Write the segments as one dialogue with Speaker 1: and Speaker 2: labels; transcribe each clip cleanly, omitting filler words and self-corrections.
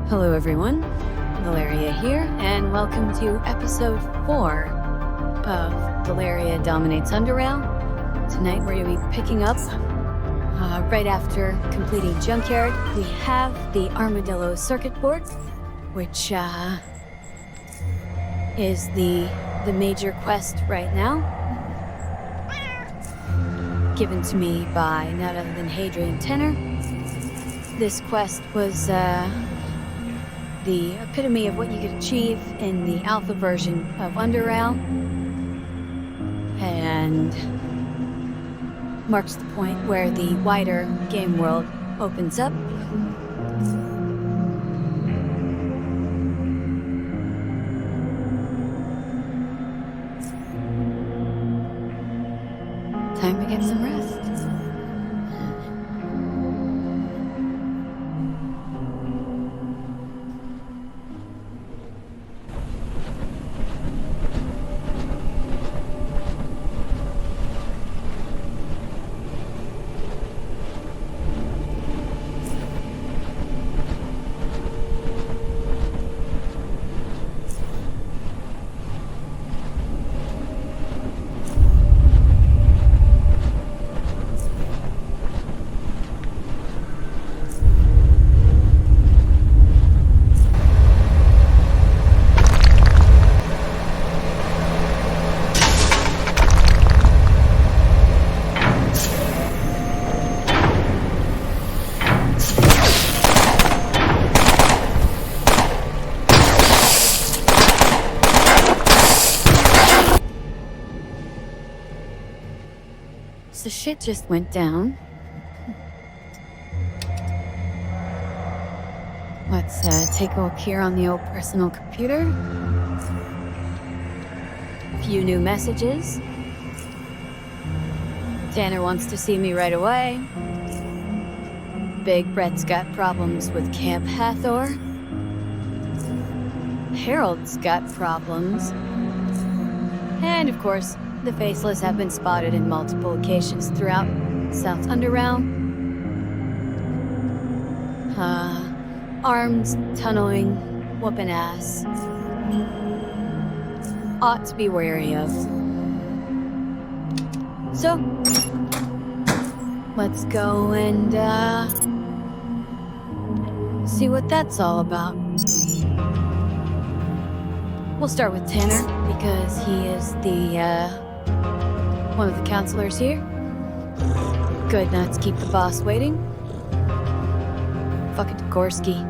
Speaker 1: Hello everyone, Valeria here, and welcome to episode 4 of Valeria Dominates Underrail. Tonight we're going to be picking up, right after completing Junkyard, we have the Armadillo circuit board, which is the major quest right now, given to me by none other than Hadrian Tenor. This quest was the epitome of what you could achieve in the alpha version of Underrail, and marks the point where the wider game world opens up. Time to get some rest. So shit just went down. Let's take a look here on the old personal computer. A few new messages. Tanner wants to see me right away. Big Brett's got problems with Camp Hathor. Harold's got problems. And of course, the Faceless have been spotted in multiple locations throughout South Underrail. Armed, tunneling, whooping ass. Ought to be wary of. So, let's go and, see what that's all about. We'll start with Tanner, because he is the, one of the counselors here. Good not to keep the boss waiting. Fucking Gorski.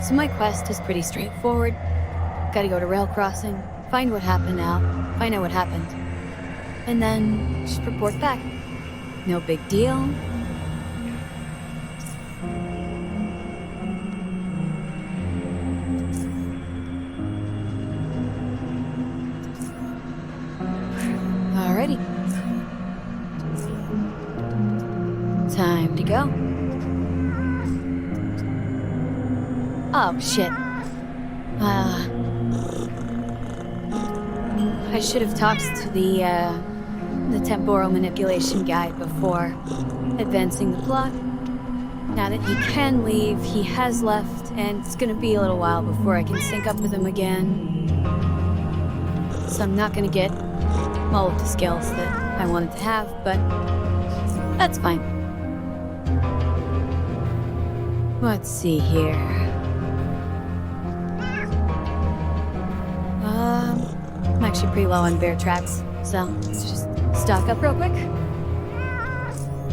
Speaker 1: So my quest is pretty straightforward. Gotta go to Rail Crossing, find what happened out, find out what happened, and then just report back. No big deal. to go. Oh, shit. I should have talked to the temporal manipulation guide before advancing the plot. Now that he can leave, he has left, and it's gonna be a little while before I can sync up with him again. So I'm not gonna get all of the skills that I wanted to have, but that's fine. Let's see here. I'm actually pretty low on bear tracks, so let's just stock up real quick.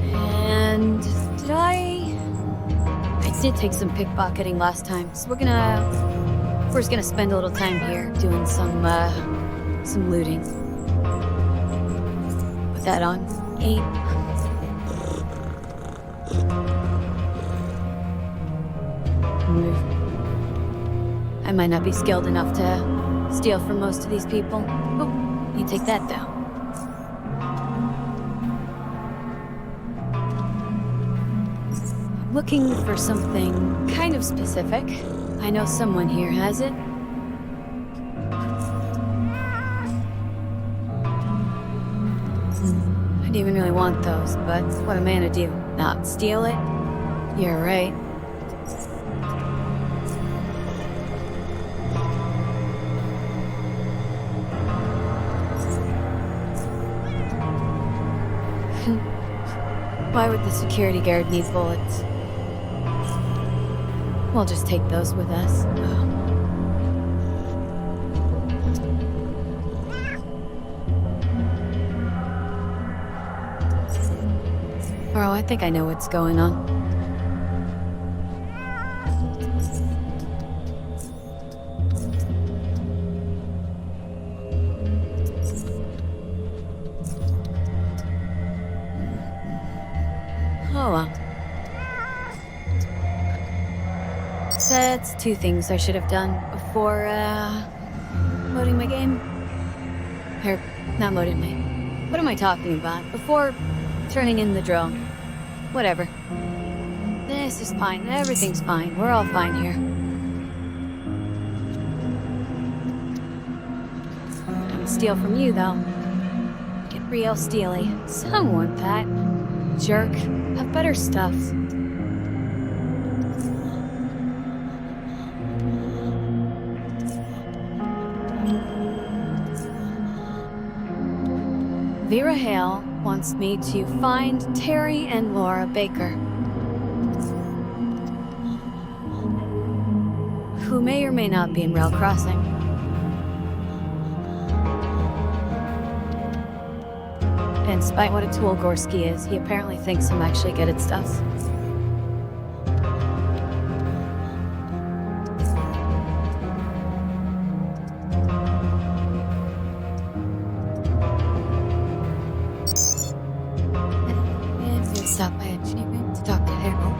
Speaker 1: And I did take some pickpocketing last time, so we're just gonna spend a little time here doing some looting. Put that on 8. I might not be skilled enough to steal from most of these people. Oh, you take that though. I'm looking for something kind of specific. I know someone here has it. I didn't even really want those, but what am I gonna do? Not steal it? You're right. Why would the security guard need bullets? We'll just take those with us. Bro, I think I know what's going on. Oh well. That's 2 things I should have done before, loading my game. Or, not loading my... What am I talking about? Before turning in the drill. Whatever. This is fine. Everything's fine. We're all fine here. I'll steal from you, though. Get real steely. Someone, Pat. Jerk. Have better stuff. Vera Hale wants me to find Terry and Laura Baker, who may or may not be in Rail Crossing. And despite what a tool Gorski is, he apparently thinks I'm actually good at stuff. Stop by achievement to talk to Harold.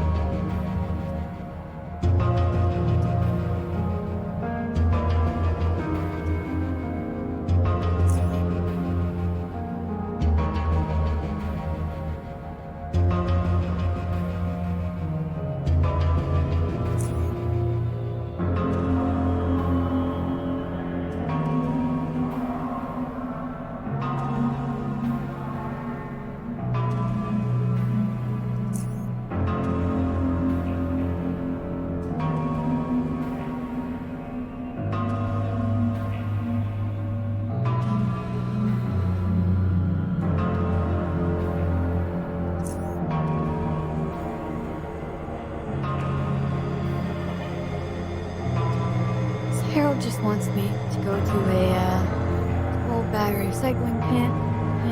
Speaker 1: Harold just wants me to go to a old battery recycling plant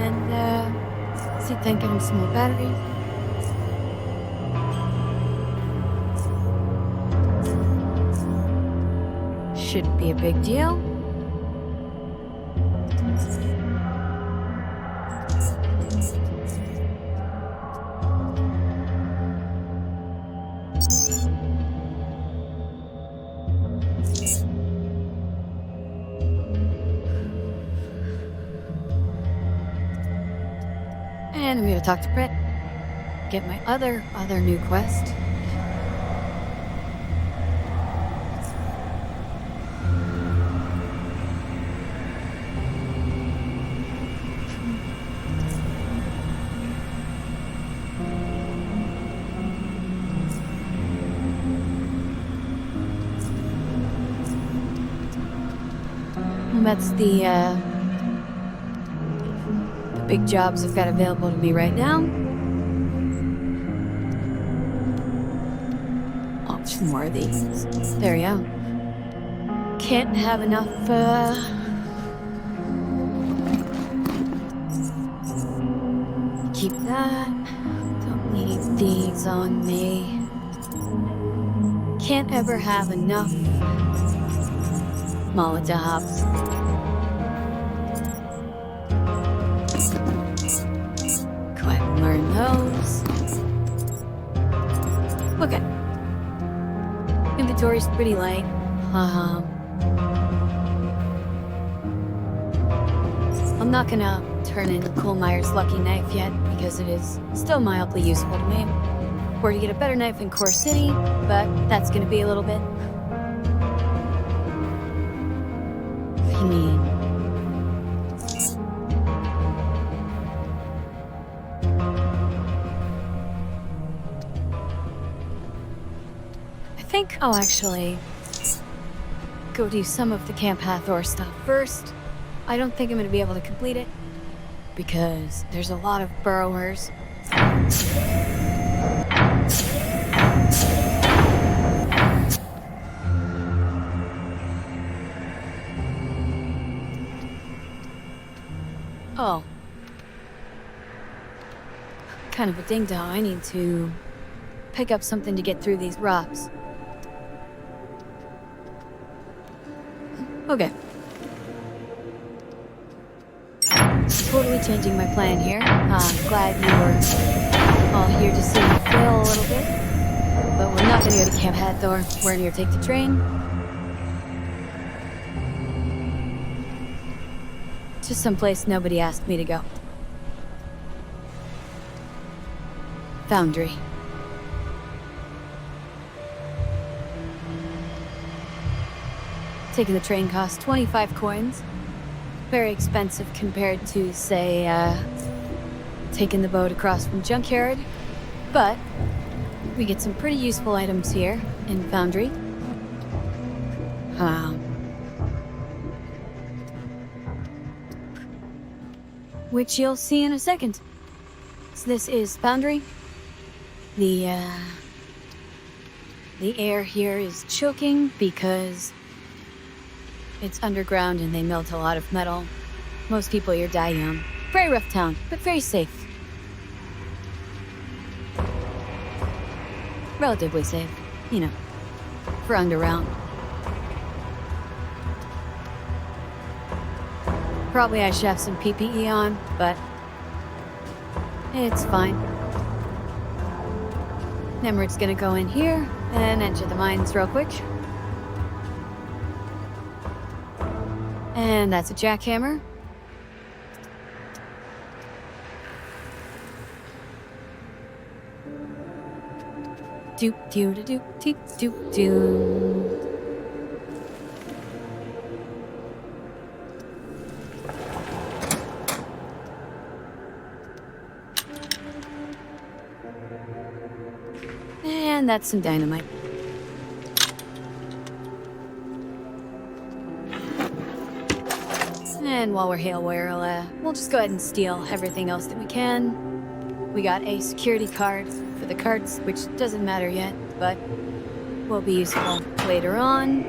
Speaker 1: and see if they can get him some more batteries. Shouldn't be a big deal. And I'm here to talk to Britt. get my other new quest. And that's the big jobs I've got available to me right now. Oh, two more of these. There we go. Can't have enough, keep that. Don't need these on me. Can't ever have enough Molotovs. Go ahead and learn those. Okay. Inventory's pretty light. I'm not gonna turn in Kohlmeyer's lucky knife yet because it is still mildly useful to me. Or to get a better knife in Core City, but that's gonna be a little bit. I mean, I think I'll actually go do some of the Camp Hathor stuff first. I don't think I'm going to be able to complete it because there's a lot of burrowers. Oh. Kind of a ding-dong. I need to pick up something to get through these rocks. Okay. Totally changing my plan here. I'm glad you were all here to see me fail a little bit. But we're not going to go to Camp Hathor. We're going to take the train. To someplace nobody asked me to go. Foundry. Taking the train costs 25 coins. Very expensive compared to, say, taking the boat across from Junkyard. But we get some pretty useful items here in Foundry. Which you'll see in a second. So this is Foundry. The air here is choking because it's underground and they melt a lot of metal. Most people here die young. Very rough town, but very safe. Relatively safe, you know, for Underrail. Probably I should have some PPE on, but it's fine. Nemrut's gonna go in here and enter the mines real quick. And that's a jackhammer. Doop doo da doop doop doop doo. And that's some dynamite. And while we're here, we'll just go ahead and steal everything else that we can. We got a security card for the carts, which doesn't matter yet, but will be useful later on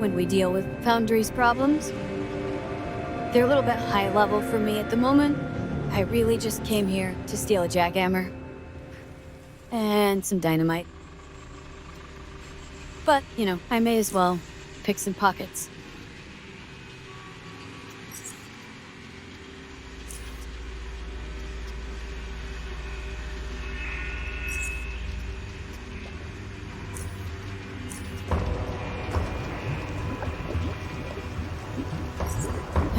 Speaker 1: when we deal with Foundry's problems. They're a little bit high level for me at the moment. I really just came here to steal a jackhammer. And some dynamite. But, you know, I may as well pick some pockets.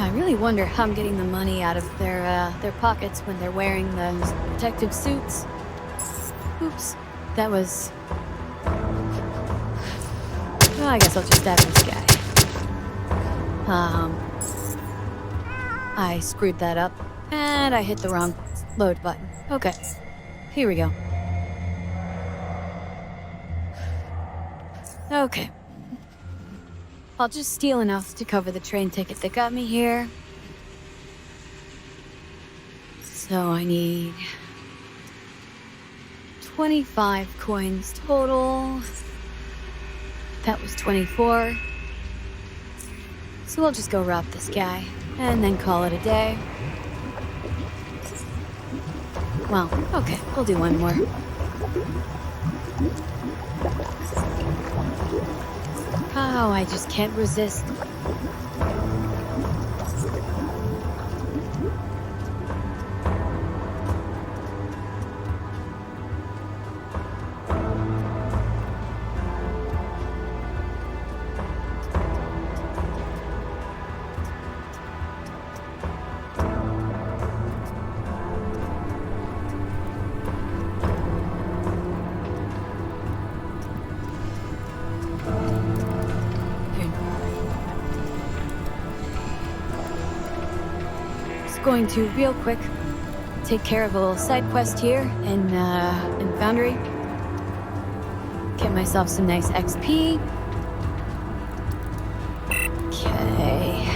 Speaker 1: I really wonder how I'm getting the money out of their pockets when they're wearing those protective suits. Oops, that was... Oh, I guess I'll just add this guy. I screwed that up, and I hit the wrong load button. Okay, here we go. Okay. I'll just steal enough to cover the train ticket that got me here. So I need 25 coins total. That was 24. So we'll just go rob this guy and then call it a day. Well, okay, we'll do one more. Oh, I just can't resist. Going to real quick take care of a little side quest here in Foundry. Get myself some nice XP. Okay.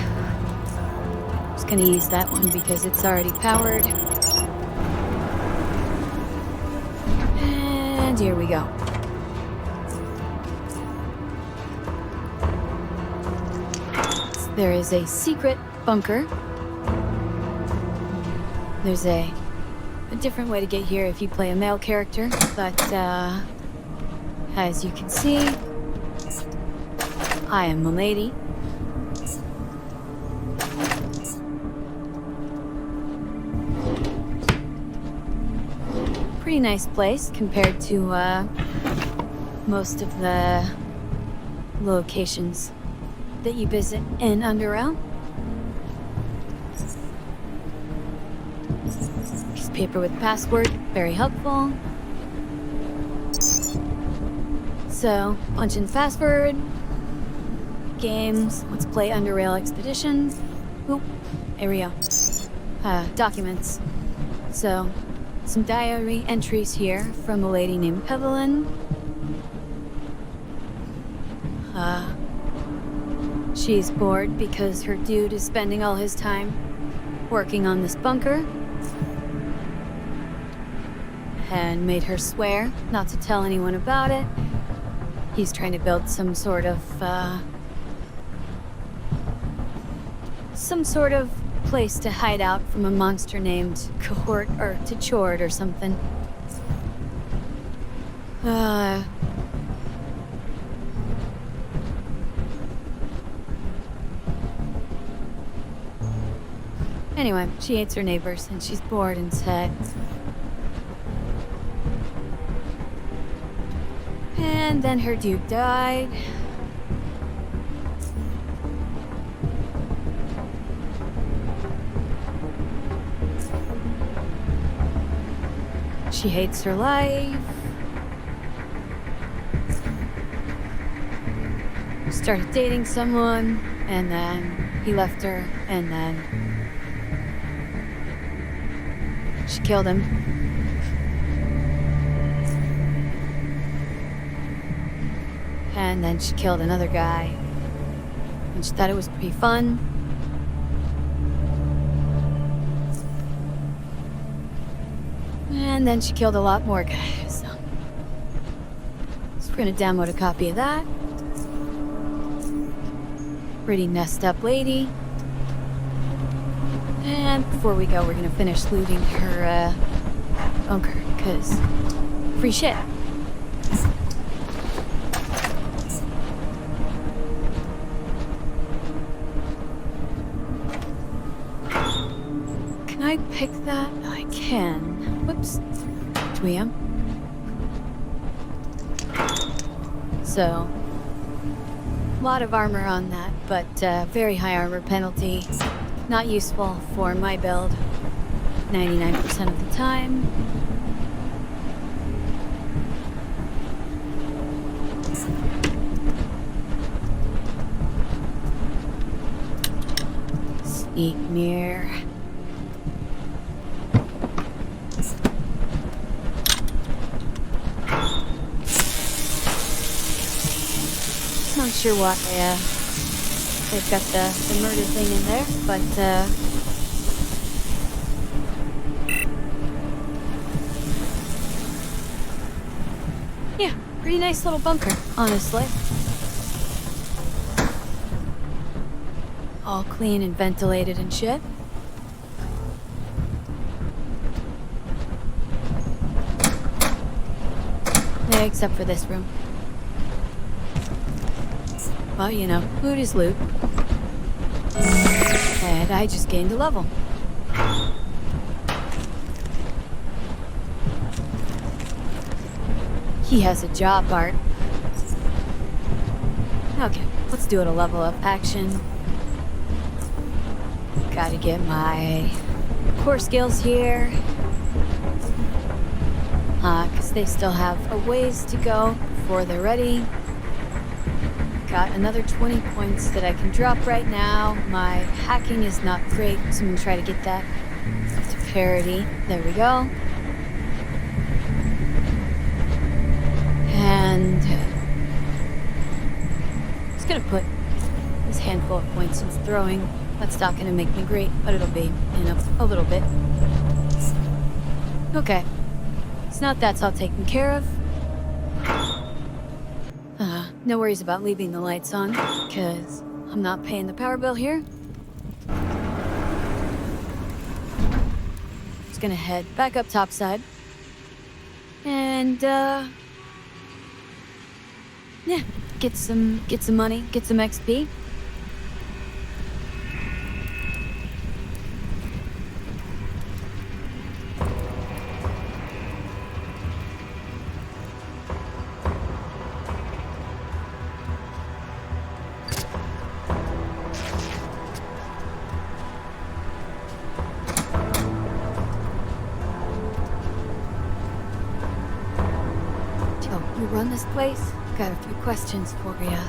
Speaker 1: Just gonna use that one because it's already powered. And here we go. There is a secret bunker. There's a different way to get here if you play a male character, but as you can see, I am a lady. Pretty nice place compared to most of the locations that you visit in Underrail. Paper with password, very helpful. So, punch in password. Games, let's play Underrail Expeditions. Oop, there we go. Documents. So, some diary entries here from a lady named Evelyn. She's bored because her dude is spending all his time working on this bunker. And made her swear not to tell anyone about it. He's trying to build some sort of place to hide out from a monster named Cohort or Tachord or something. Anyway, she hates her neighbors and she's bored and sad. And then her dude died. She hates her life. Started dating someone, and then he left her, and then she killed him. And then she killed another guy. And she thought it was pretty fun. And then she killed a lot more guys. So we're gonna download a copy of that. Pretty messed up lady. And before we go, we're gonna finish looting her bunker, because free shit. Can I pick that? I can. Whoops. 2 a.m. So, a lot of armor on that, but very high armor penalty. Not useful for my build 99% of the time. Sneak mirror. Not sure why they've got the murder thing in there, but yeah, pretty nice little bunker, honestly. All clean and ventilated and shit. Yeah, except for this room. Well, you know, loot is loot. And I just gained a level. He has a job, Bart. Okay, let's do it a level up action. Gotta get my core skills here. Because they still have a ways to go before they're ready. Got another 20 points that I can drop right now. My hacking is not great, so I'm gonna try to get that up to parity. There we go. And just gonna put this handful of points into throwing. That's not gonna make me great, but it'll be, you know, a little bit. Okay. So now that's all taken care of. No worries about leaving the lights on, because I'm not paying the power bill here. Just gonna head back up topside. And, yeah, get some money, get some XP. You run this place? Got a few questions for ya.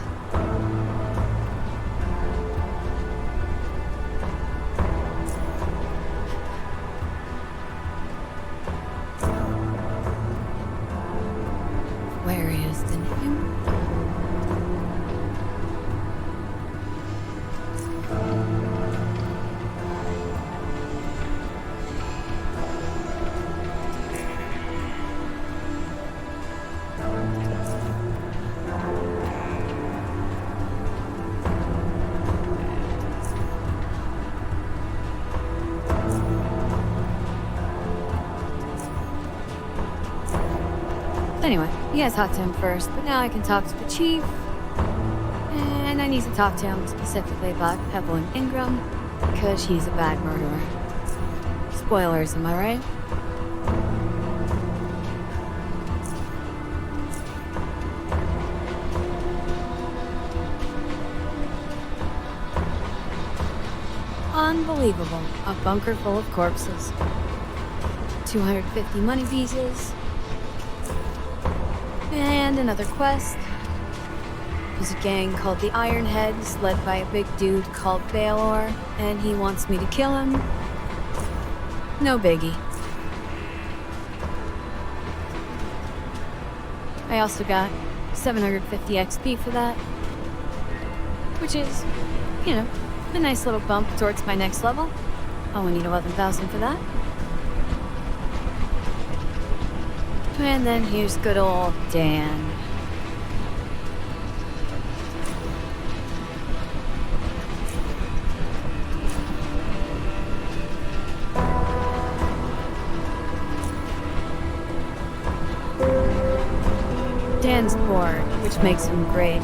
Speaker 1: Where is the name? Anyway, you guys talked to him first, but now I can talk to the chief. And I need to talk to him specifically about Evelyn Ingram, because she's a bad murderer. Spoilers, am I right? Unbelievable. A bunker full of corpses. 250 money pieces. And another quest. There's a gang called the Ironheads, led by a big dude called Baylor, and he wants me to kill him. No biggie. I also got 750 XP for that, which is, you know, a nice little bump towards my next level. I only need 11,000 for that. And then here's good old Dan. Dan's bored, which makes him great.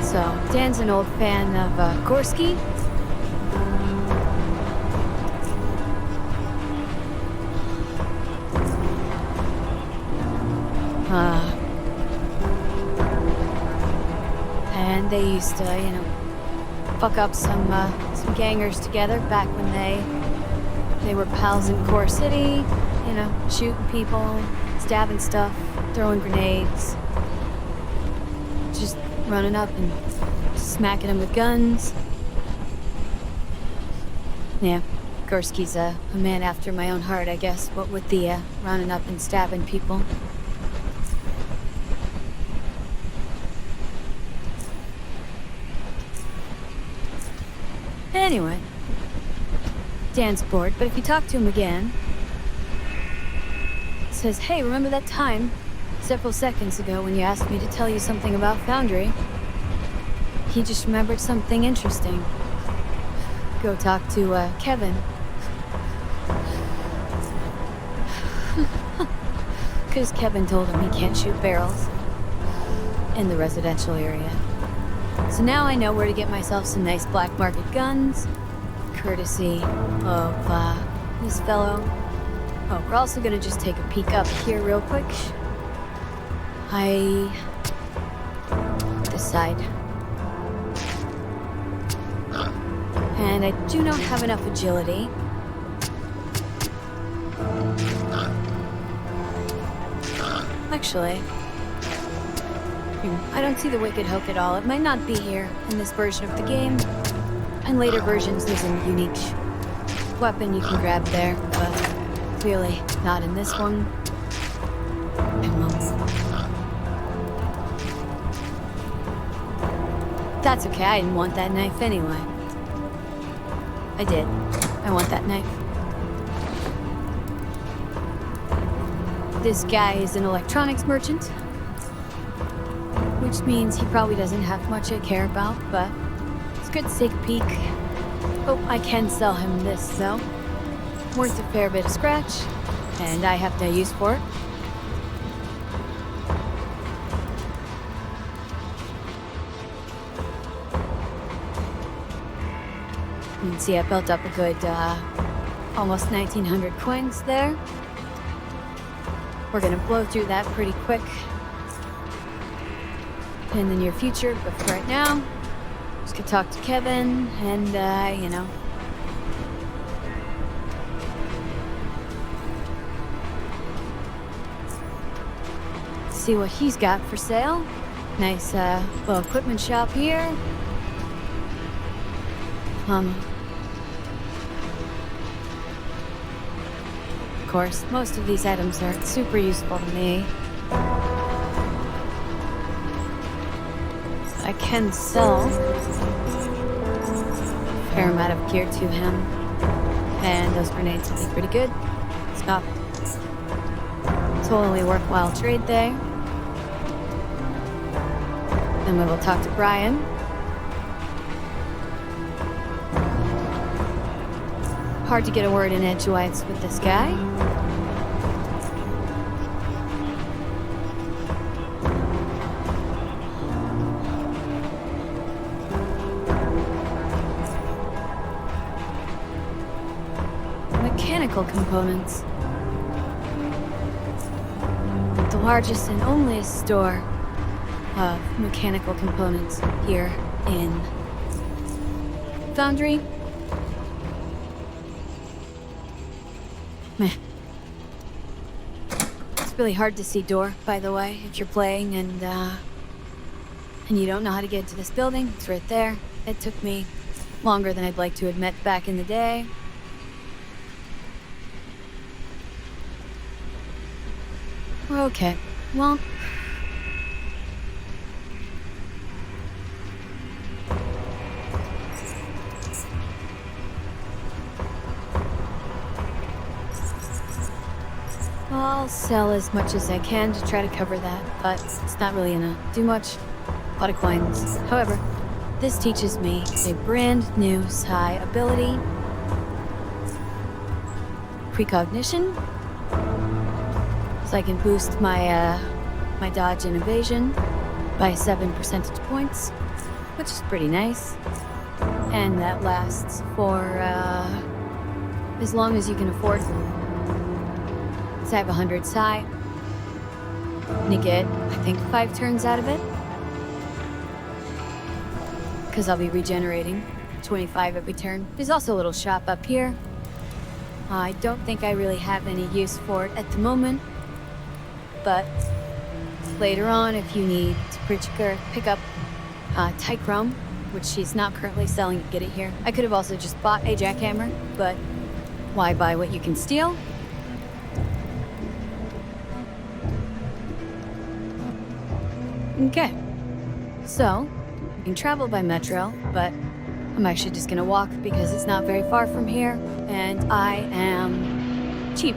Speaker 1: So, Dan's an old fan of Gorski. they used to, fuck up some gangers together back when they were pals in Core City, shooting people, stabbing stuff, throwing grenades, just running up and smacking them with guns. Yeah, Gursky's a man after my own heart, I guess, what with the running up and stabbing people. Anyway, Dan's bored, but if you talk to him again, says, hey, remember that time several seconds ago when you asked me to tell you something about Foundry? He just remembered something interesting. Go talk to Kevin. Because Kevin told him he can't shoot barrels in the residential area. So now I know where to get myself some nice black market guns, courtesy of this fellow. Oh, we're also gonna just take a peek up here real quick. This side. And I do not have enough agility. Actually, I don't see the Wicked Hook at all. It might not be here in this version of the game. In later versions, there's a unique weapon you can grab there, but clearly not in this one. That's okay, I didn't want that knife anyway. I did. I want that knife. This guy is an electronics merchant, which means he probably doesn't have much I care about, but it's good to take a peek. Oh, I can sell him this, though. Worth a fair bit of scratch, and I have no use for it. You can see I built up a good, almost 1,900 coins there. We're gonna blow through that pretty quick in the near future, but for right now, just gonna talk to Kevin and, see what he's got for sale. Nice, little equipment shop here. Of course, most of these items are super useful to me. I can sell a fair amount of gear to him, and those grenades will be pretty good. Stop. Totally worthwhile trade there. Then we will talk to Brian. Hard to get a word in edgewise with this guy. Mechanical components. The largest and only store of mechanical components here in Foundry. Meh. It's really hard to see door, by the way, if you're playing and you don't know how to get into this building. It's right there. It took me longer than I'd like to admit back in the day. Okay, well... I'll sell as much as I can to try to cover that, but it's not really gonna do much. A lot of coins. However, this teaches me a brand new psi ability. Precognition. So I can boost my my dodge and evasion by 7 percentage points, which is pretty nice. And that lasts for as long as you can afford. So I have 100 psi. And you get, I think, 5 turns out of it. because I'll be regenerating 25 every turn. There's also a little shop up here. I don't think I really have any use for it at the moment, but later on, if you need to pick up Tychrome, which she's not currently selling, you get it here. I could have also just bought a jackhammer, but why buy what you can steal? Okay, so you can travel by Metro, but I'm actually just gonna walk because it's not very far from here, and I am cheap.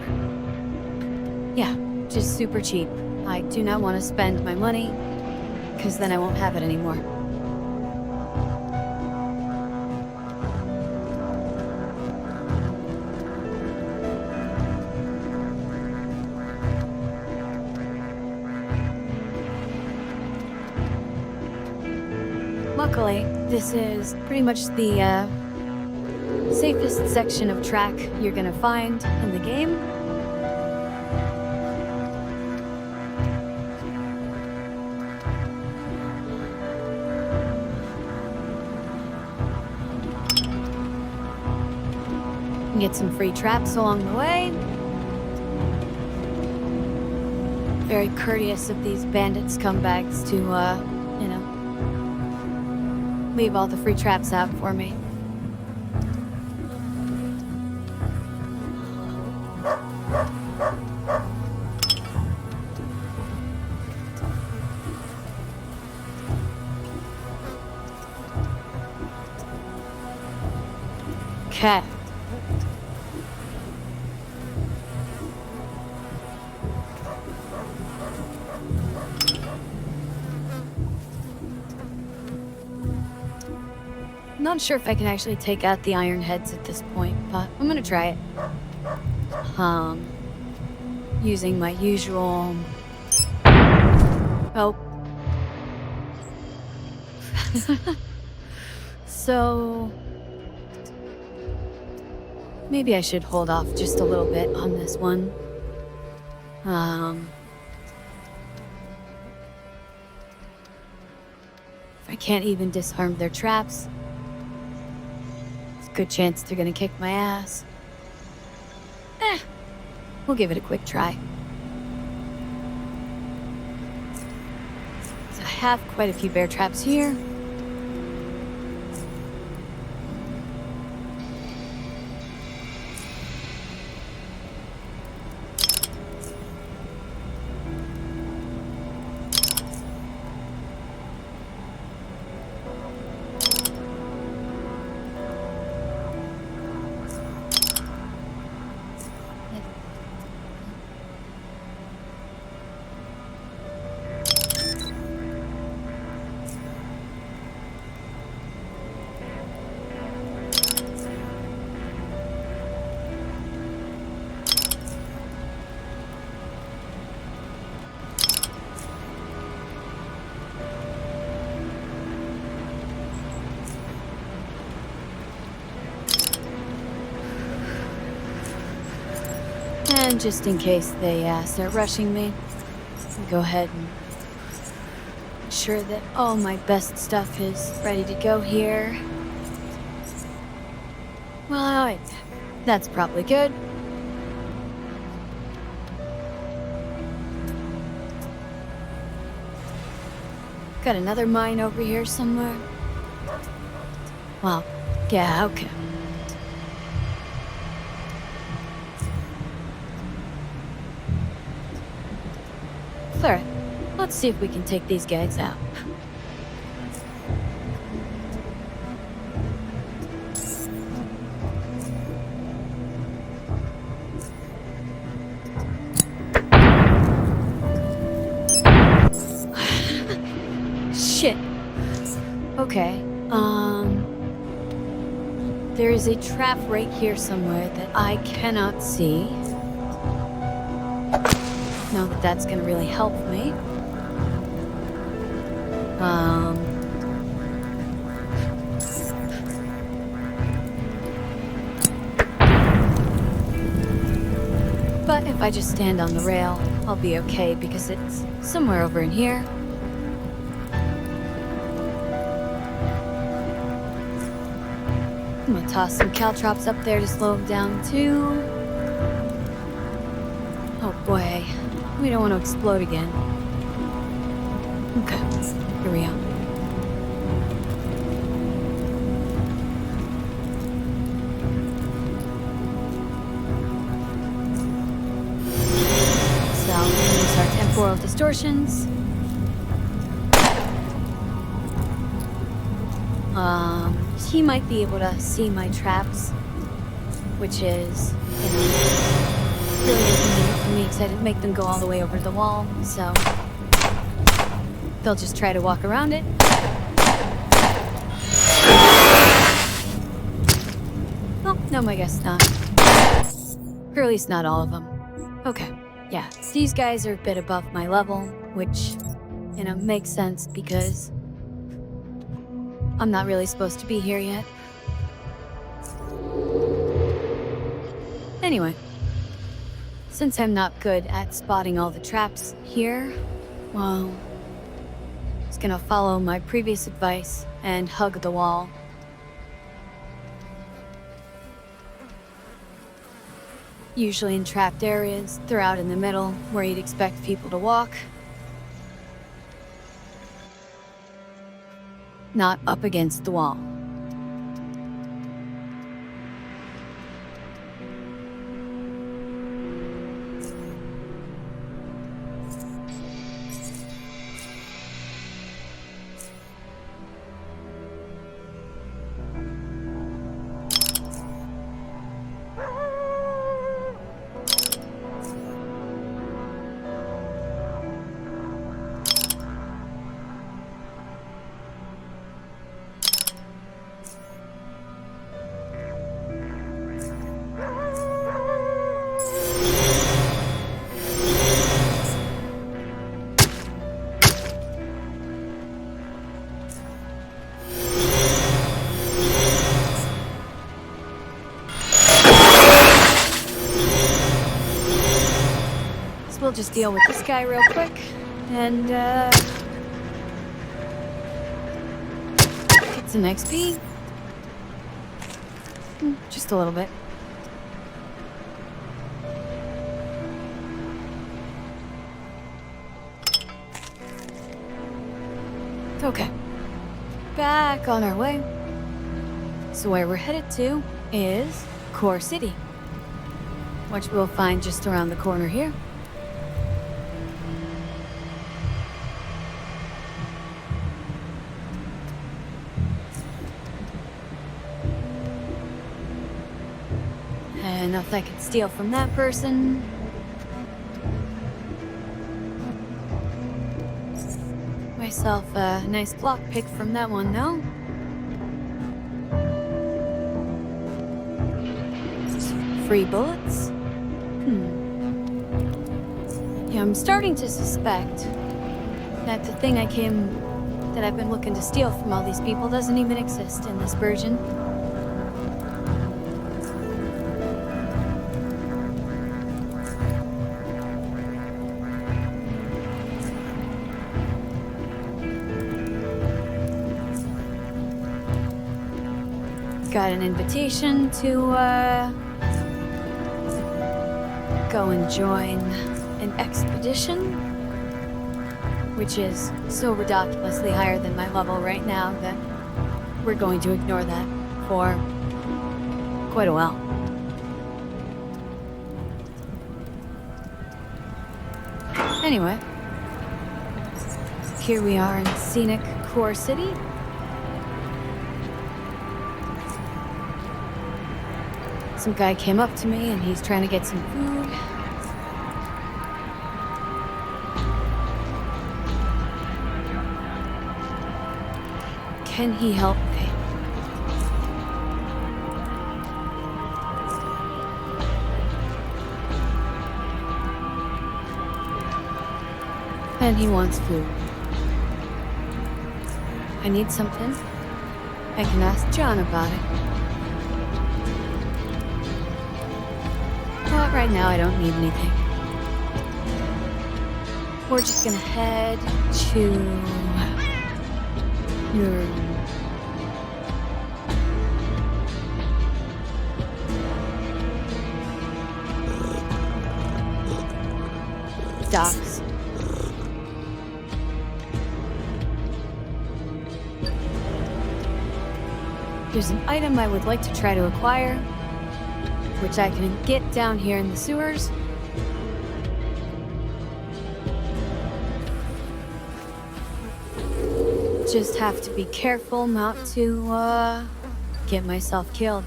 Speaker 1: Yeah, just super cheap. I do not want to spend my money, because then I won't have it anymore. Luckily, this is pretty much the safest section of track you're gonna find in the game. Get some free traps along the way. Very courteous of these bandit scumbags to, leave all the free traps out for me. Okay. Not sure if I can actually take out the iron heads at this point, but I'm gonna try it. Using my usual... Oh. So... maybe I should hold off just a little bit on this one. If I can't even disarm their traps, good chance they're gonna kick my ass. We'll give it a quick try. So I have quite a few bear traps here. And just in case they start rushing me, I'll go ahead and ensure that all my best stuff is ready to go here. Well, that's probably good. Got another mine over here somewhere. Well, yeah, okay. Alright, let's see if we can take these guys out. Shit. Okay, there is a trap right here somewhere that I cannot see. Know that that's gonna really help me. But if I just stand on the rail, I'll be okay because it's somewhere over in here. I'm gonna toss some caltrops up there to slow them down too. Oh boy, we don't want to explode again. Okay, here we are. So, use our temporal distortions. He might be able to see my traps, which is, really inconvenient for me because I didn't make them go all the way over the wall, so they'll just try to walk around it. Oh, no, I guess not. Or at least not all of them. Okay, yeah, these guys are a bit above my level, which, makes sense because I'm not really supposed to be here yet. Anyway, since I'm not good at spotting all the traps here, well, I was gonna follow my previous advice and hug the wall. Usually in trapped areas, they're out in the middle where you'd expect people to walk. Not up against the wall. We'll just deal with this guy real quick, and, get some XP. Just a little bit. Okay. Back on our way. So where we're headed to is Core City, which we'll find just around the corner here. Enough I could steal from that person. Myself a nice block pick from that one, though. Free bullets? Yeah, I'm starting to suspect that the thing that I've been looking to steal from all these people doesn't even exist in this version. Got an invitation to, go and join an expedition, which is so ridiculously higher than my level right now that we're going to ignore that for quite a while. Anyway, here we are in scenic Core City. Some guy came up to me and he's trying to get some food. Can he help me? And he wants food. I need something. I can ask John about it. But right now I don't need anything. We're just gonna head to your stops. There's an item I would like to try to acquire, which I can get down here in the sewers. Just have to be careful not to, get myself killed.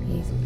Speaker 1: Easy.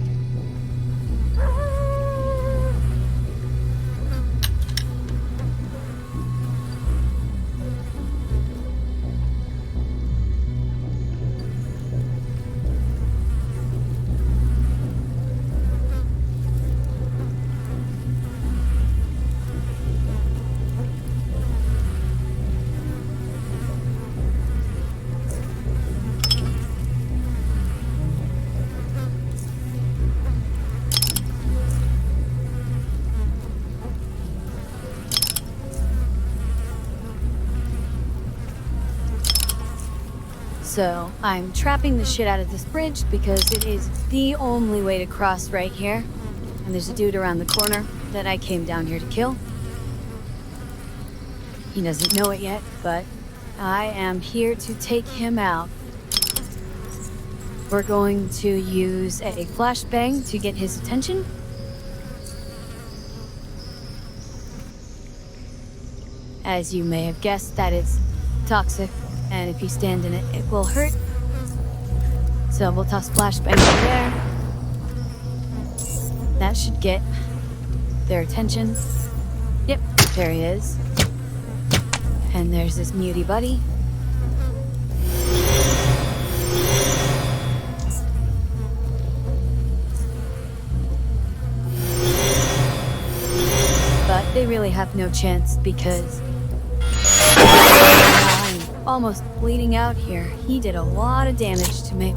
Speaker 1: So I'm trapping the shit out of this bridge because it is the only way to cross right here. And there's a dude around the corner that I came down here to kill. He doesn't know it yet, but I am here to take him out. We're going to use a flashbang to get his attention. As you may have guessed, that is toxic. And if you stand in it, it will hurt. So we'll toss flashbang over there. That should get their attention. Yep, there he is. And there's this mutie buddy. But they really have no chance because almost bleeding out here. He did a lot of damage to me.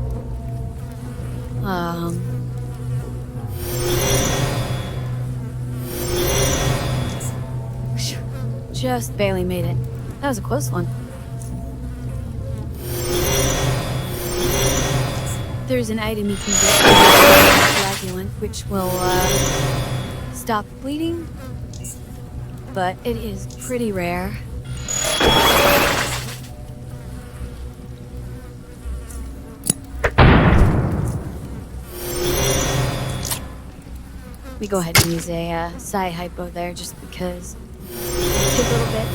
Speaker 1: Just barely made it. That was a close one. There's an item you can get, coagulant, which will stop bleeding, but it is pretty rare. We go ahead and use a psi hypo there just because it took a little bit.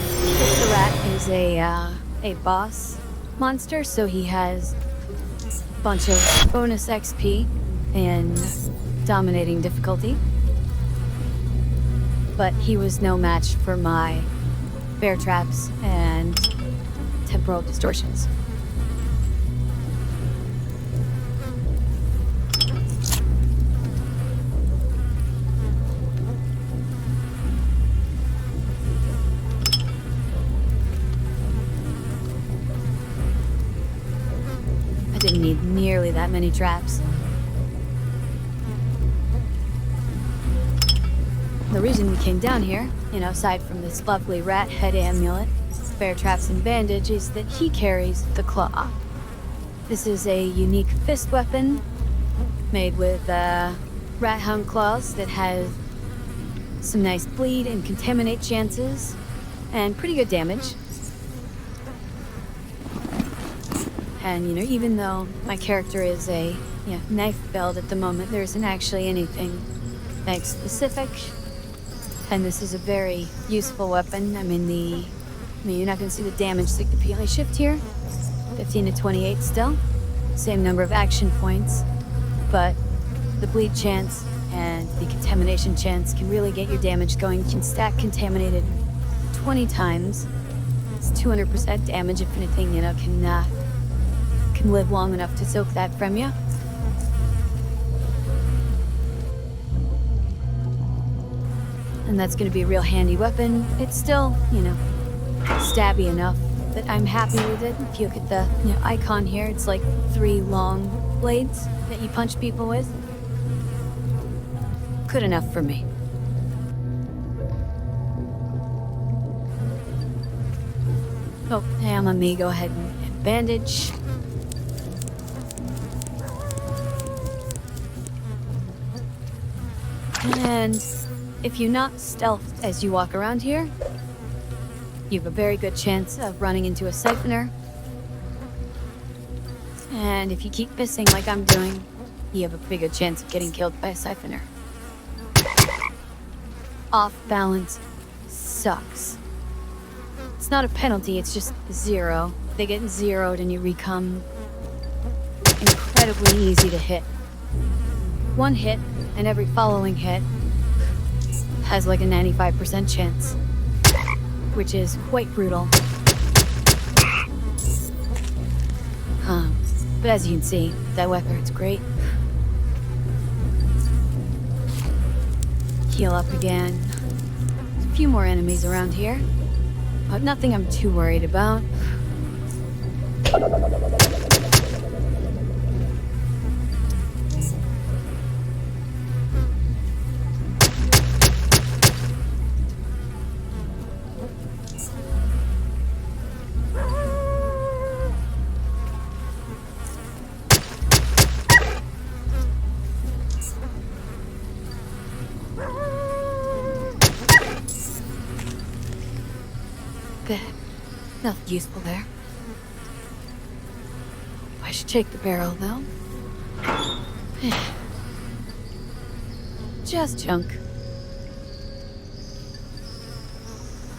Speaker 1: The rat is a boss monster, so he has a bunch of bonus XP and dominating difficulty. But he was no match for my bear traps and temporal distortions. Didn't need nearly that many traps. The reason we came down here, aside from this lovely rat head amulet, bear traps and bandage, is that he carries the claw. This is a unique fist weapon made with rat hound claws that has some nice bleed and contaminate chances and pretty good damage. And, even though my character is a knife build at the moment, there isn't actually anything knife specific. And this is a very useful weapon. You're not going to see the damage significantly shift here. 15 to 28 still. Same number of action points. But the bleed chance and the contamination chance can really get your damage going. You can stack contaminated 20 times. It's 200% damage if anything, can live long enough to soak that from you. And that's going to be a real handy weapon. It's still, stabby enough that I'm happy with it. If you look at the icon here, it's like 3 long blades that you punch people with. Good enough for me. Oh, hey, I'm on me. Go ahead and bandage. And if you not stealth as you walk around here, you have a very good chance of running into a siphoner. And if you keep missing like I'm doing, you have a pretty good chance of getting killed by a siphoner. Off balance sucks. It's not a penalty, it's just 0. They get zeroed and you become incredibly easy to hit. One hit, and every following hit has like a 95% chance, which is quite brutal. But as you can see, that weapon's great. Heal up again. There's a few more enemies around here, but nothing I'm too worried about. Nothing useful there. I should take the barrel, though. Just junk.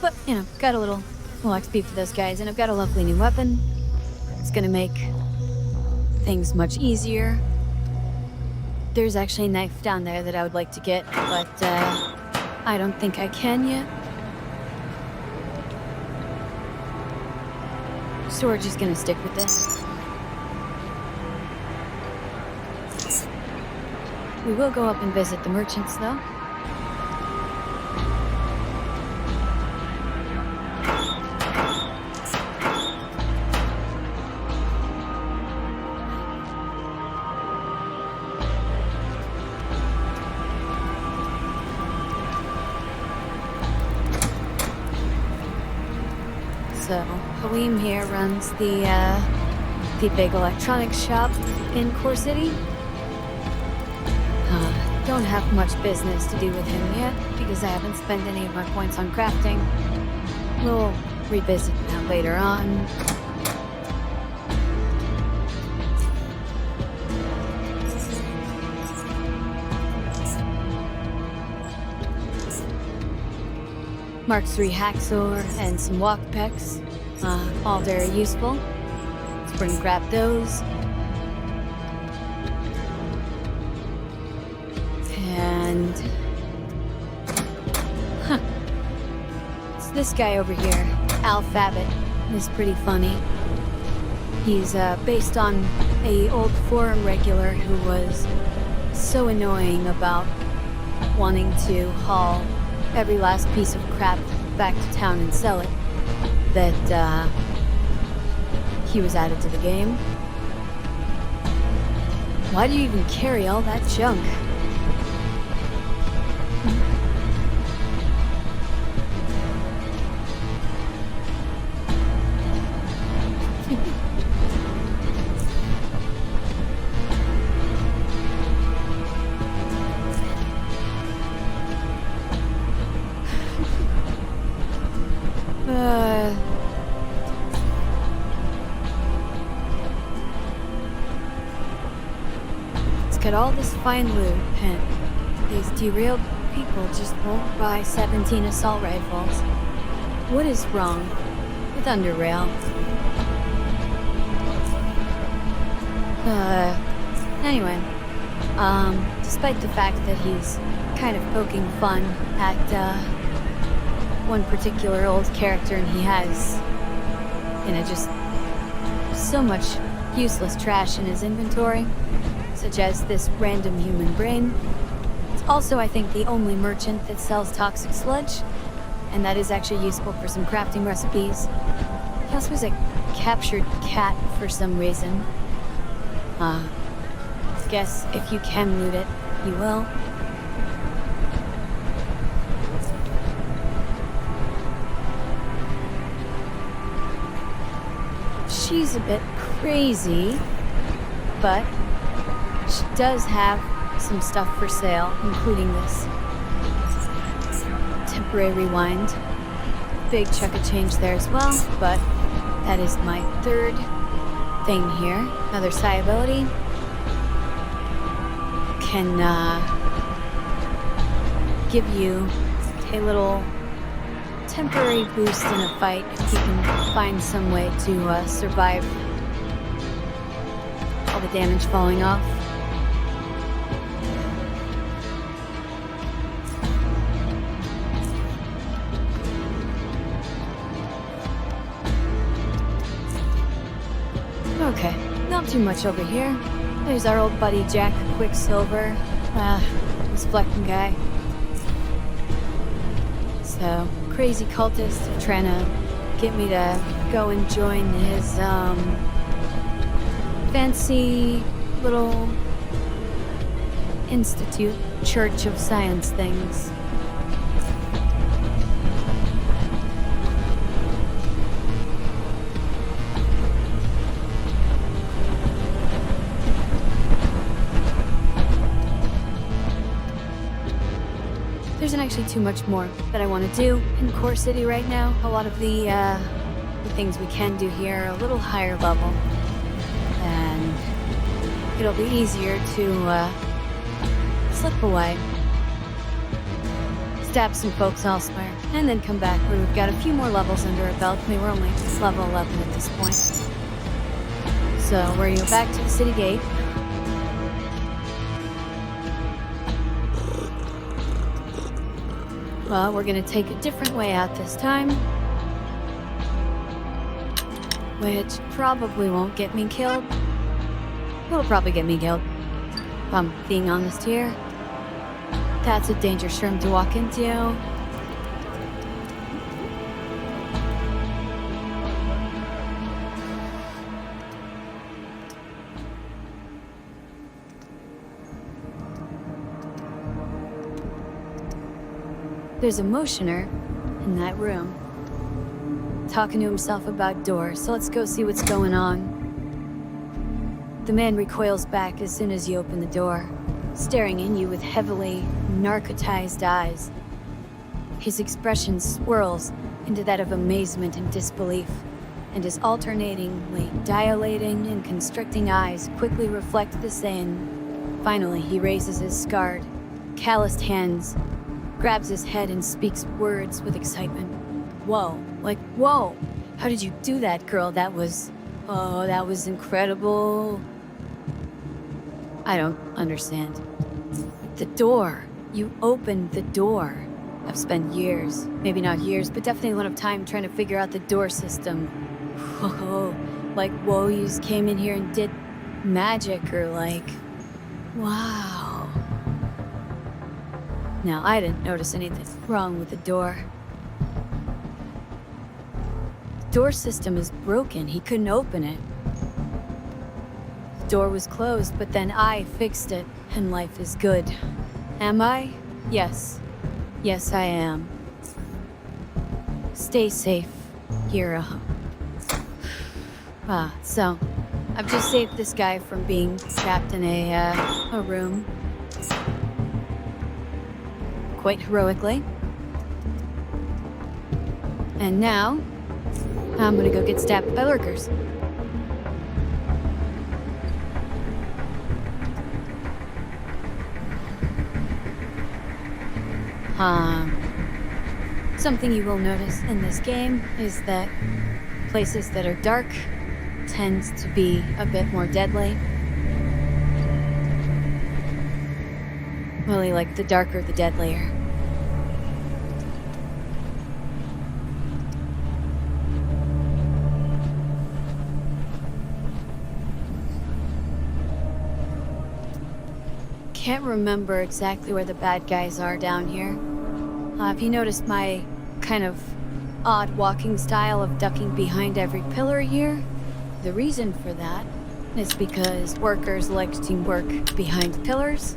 Speaker 1: But, got a little XP for those guys, and I've got a lovely new weapon. It's gonna make things much easier. There's actually a knife down there that I would like to get, but I don't think I can yet. So we're just gonna stick with this. We will go up and visit the merchants, though. So, Halim here runs the big electronics shop in Core City. Don't have much business to do with him yet, because I haven't spent any of my points on crafting. We'll revisit that later on. Mark III Haxor and some walk pecks, all very useful. Let's bring grab those. And it's this guy over here, Al Fabbit. He's pretty funny. He's based on a old forum regular who was so annoying about wanting to haul every last piece of crap back to town and sell it, that he was added to the game. Why do you even carry all that junk? Look at all this fine loot, and these derailed people just won't buy 17 assault rifles. What is wrong with Underrail? Anyway, despite the fact that he's kind of poking fun at, one particular old character, and he has, just so much useless trash in his inventory, such as this random human brain. It's also, I think, the only merchant that sells toxic sludge, and that is actually useful for some crafting recipes. He also has a captured cat for some reason. Guess if you can loot it, you will. She's a bit crazy, but she does have some stuff for sale, including this temporary rewind. Big chunk of change there as well, but that is my third thing here. Another psi ability. Can give you a little temporary boost in a fight if you can find some way to survive all the damage falling off. Okay, not too much over here. There's our old buddy Jack Quicksilver. This Flecken guy. So, crazy cultist trying to get me to go and join his, fancy little institute, church of science things. There isn't actually too much more that I want to do in Core City right now. A lot of the things we can do here are a little higher level, and it'll be easier to slip away, stab some folks elsewhere, and then come back where we've got a few more levels under our belt. I mean, we're only level 11 at this point. So we're going back to the city gate. Well, we're gonna take a different way out this time, which probably won't get me killed. It'll probably get me killed, if I'm being honest here. That's a danger shroom to walk into. There's a motioner in that room, talking to himself about doors, so let's go see what's going on. The man recoils back as soon as you open the door, staring in you with heavily narcotized eyes. His expression swirls into that of amazement and disbelief, and his alternatingly dilating and constricting eyes quickly reflect the same. Finally, he raises his scarred, calloused hands, grabs his head and speaks words with excitement. Whoa, like, whoa! How did you do that, girl? That was incredible. I don't understand. The door. You opened the door. I've spent years, maybe not years, but definitely a lot of time trying to figure out the door system. Whoa, like, whoa, you just came in here and did magic, or like, wow. Now, I didn't notice anything wrong with the door. The door system is broken. He couldn't open it. The door was closed, but then I fixed it, and life is good. Am I? Yes. Yes, I am. Stay safe, hero. So, I've just saved this guy from being trapped in a room. Quite heroically. And now, I'm gonna go get stabbed by lurkers. Something you will notice in this game is that places that are dark tends to be a bit more deadly. Really, like, the darker, the deadlier. Can't remember exactly where the bad guys are down here. Have you noticed my kind of odd walking style of ducking behind every pillar here? The reason for that is because workers like to work behind pillars.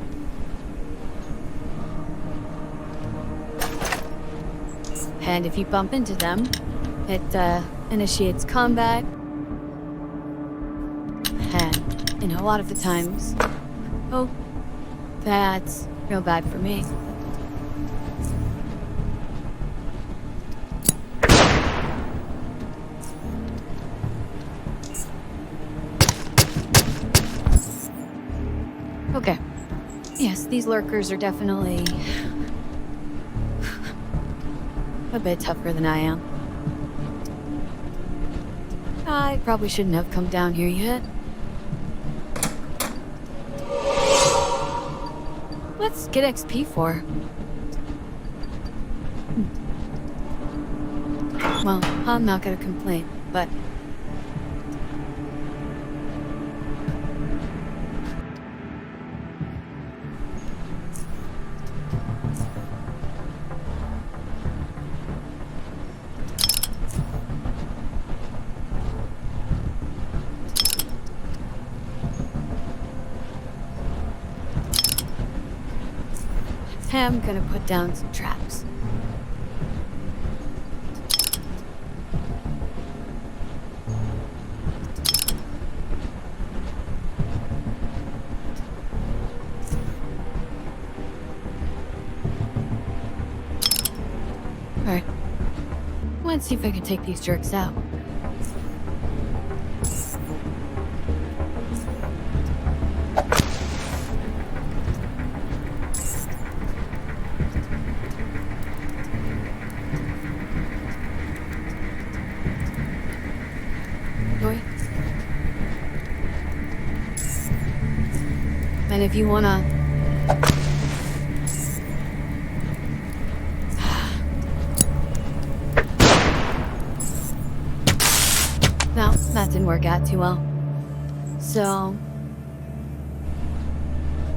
Speaker 1: And if you bump into them, it initiates combat. And, a lot of the times... Oh, That's real bad for me. Okay. Yes, these lurkers are definitely a bit tougher than I am. I probably shouldn't have come down here yet. What's get XP for? Well, I'm not gonna complain, but... I'm gonna put down some traps. Alright. Let's see if I can take these jerks out. And if you wanna... No, that didn't work out too well. So...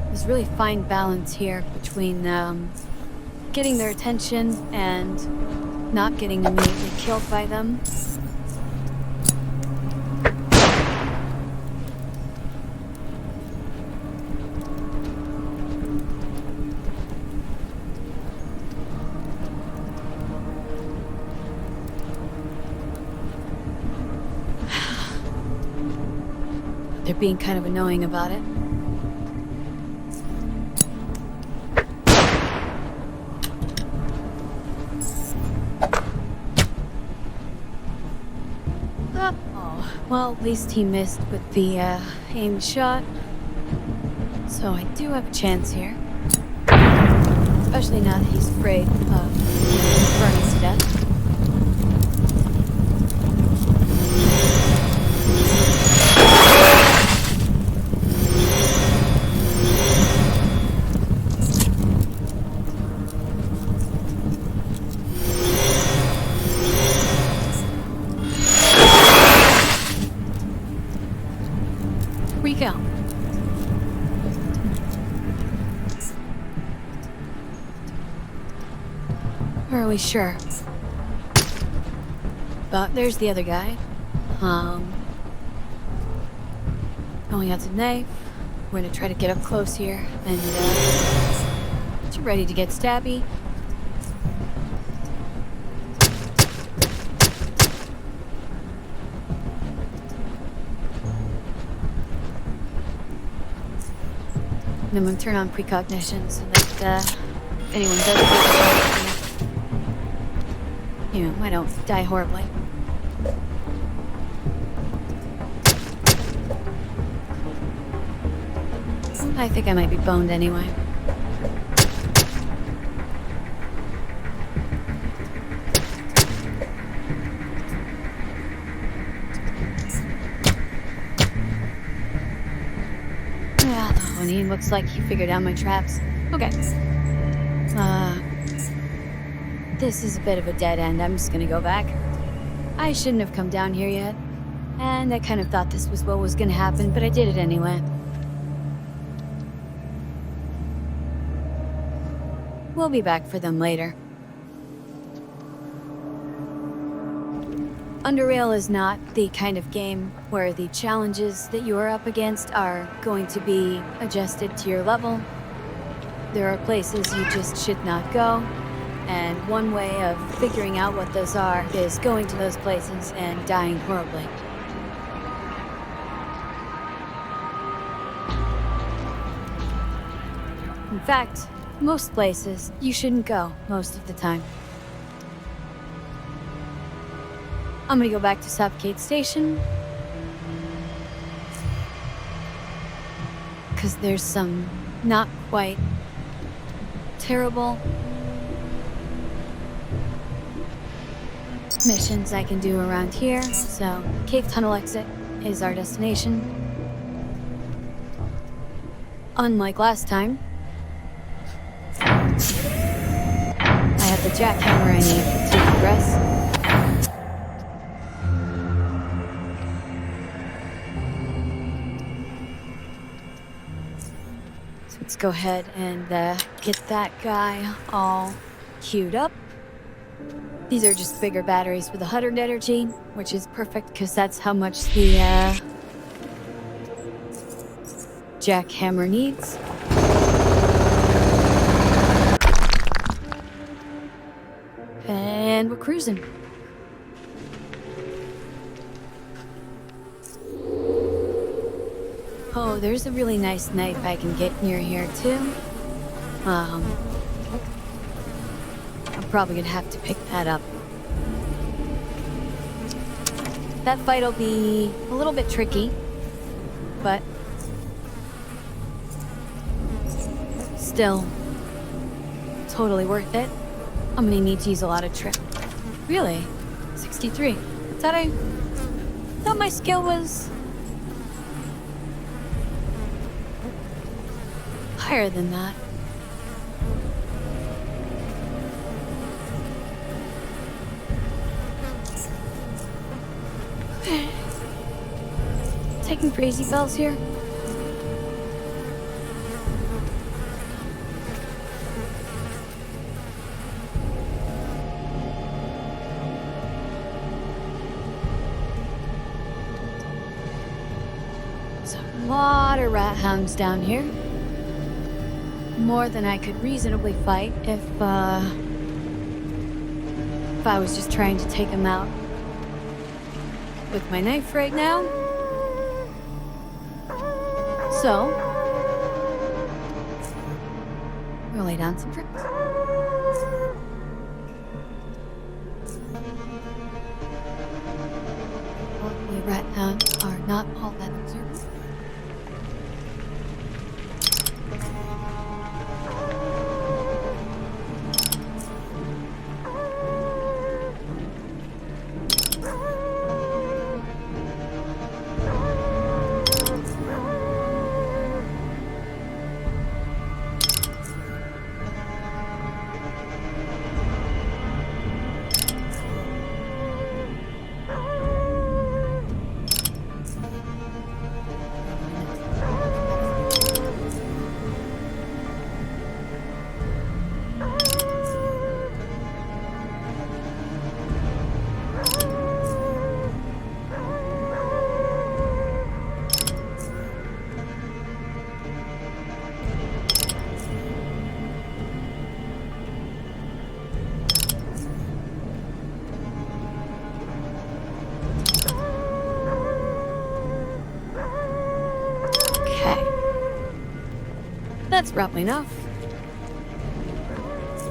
Speaker 1: there's really fine balance here between, getting their attention and not getting immediately killed by them. They're being kind of annoying about it. Oh, well, at least he missed with the aimed shot. So I do have a chance here. Especially now that he's afraid of burning to death. Go. Are we sure? But there's the other guy. Going out today. We're gonna try to get up close here and get you ready to get stabby. And I'm going to turn on precognition so that if anyone does, you know, I don't die horribly. I think I might be boned anyway. He looks like he figured out my traps. Okay. This is a bit of a dead end. I'm just gonna go back. I shouldn't have come down here yet. And I kind of thought this was what was gonna happen, but I did it anyway. We'll be back for them later. Underrail is not the kind of game where the challenges that you are up against are going to be adjusted to your level. There are places you just should not go, and one way of figuring out what those are is going to those places and dying horribly. In fact, most places you shouldn't go most of the time. I'm gonna go back to Southgate Station, because there's some not quite terrible missions I can do around here. So, Cave Tunnel exit is our destination. Unlike last time, I have the jackhammer I need to progress. So let's go ahead and get that guy all queued up. These are just bigger batteries with 100 energy, which is perfect because that's how much the jackhammer needs. And we're cruising. Oh, there's a really nice knife I can get near here too. I'm probably gonna have to pick that up. That fight'll be a little bit tricky, but still totally worth it. I'm gonna need to use a lot of trip. Really? 63. Thought my skill was higher than that. Taking crazy bells here. There's a lot of rat hounds down here. More than I could reasonably fight if I was just trying to take them out with my knife right now. So, we'll lay down some tricks. Luckily, rat hounds are not all that observant. That's probably enough.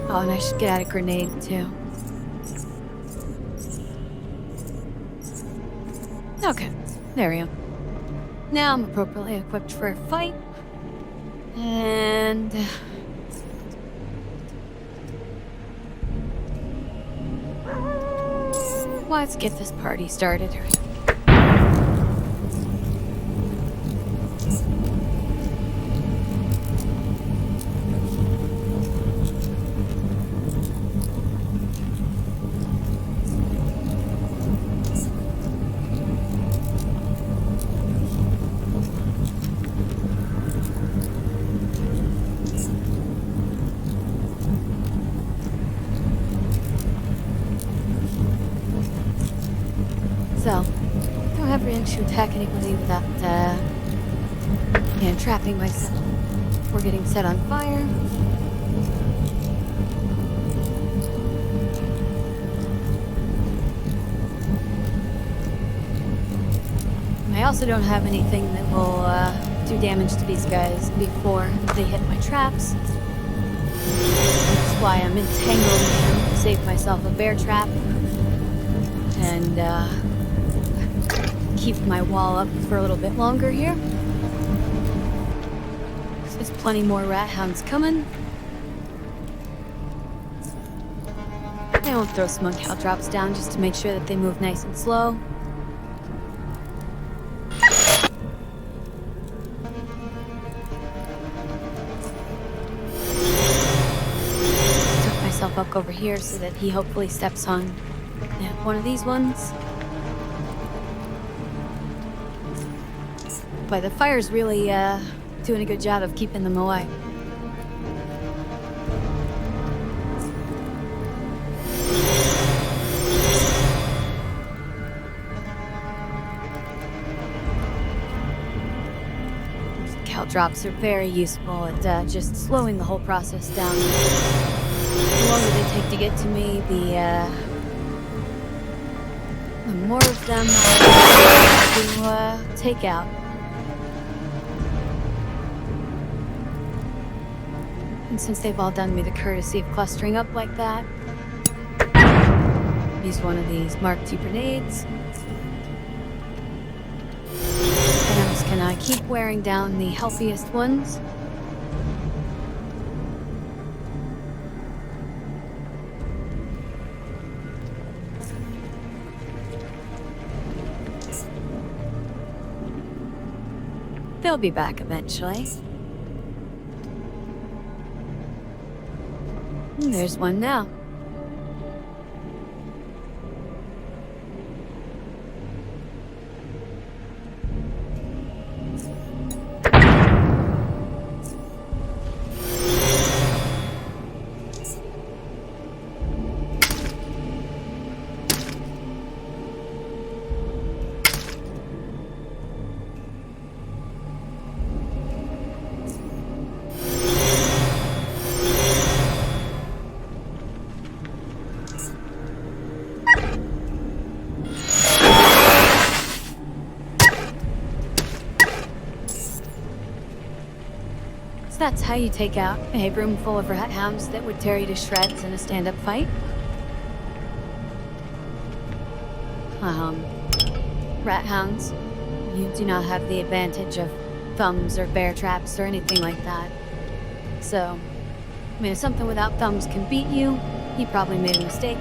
Speaker 1: Oh, and I should get out a grenade, too. Okay, there we go. Now I'm appropriately equipped for a fight. And let's get this party started. So, don't have room to attack anybody without, trapping myself. We're getting set on fire. I also don't have anything that will, do damage to these guys before they hit my traps. That's why I'm entangling him to save myself a bear trap. And, keep my wall up for a little bit longer here. There's plenty more rat hounds coming. I won't throw smug caltrops down just to make sure that they move nice and slow. Took myself up over here so that he hopefully steps on one of these ones. But the fire's really doing a good job of keeping them away. Drops are very useful at just slowing the whole process down. The longer they take to get to me, the more of them I'll to take out. And since they've all done me the courtesy of clustering up like that, use one of these Mark II grenades. Can I keep wearing down the healthiest ones? They'll be back eventually. And there's one now. That's how you take out a room full of rat hounds that would tear you to shreds in a stand-up fight. Rat hounds, you do not have the advantage of thumbs or bear traps or anything like that. So, I mean, if something without thumbs can beat you, he probably made a mistake.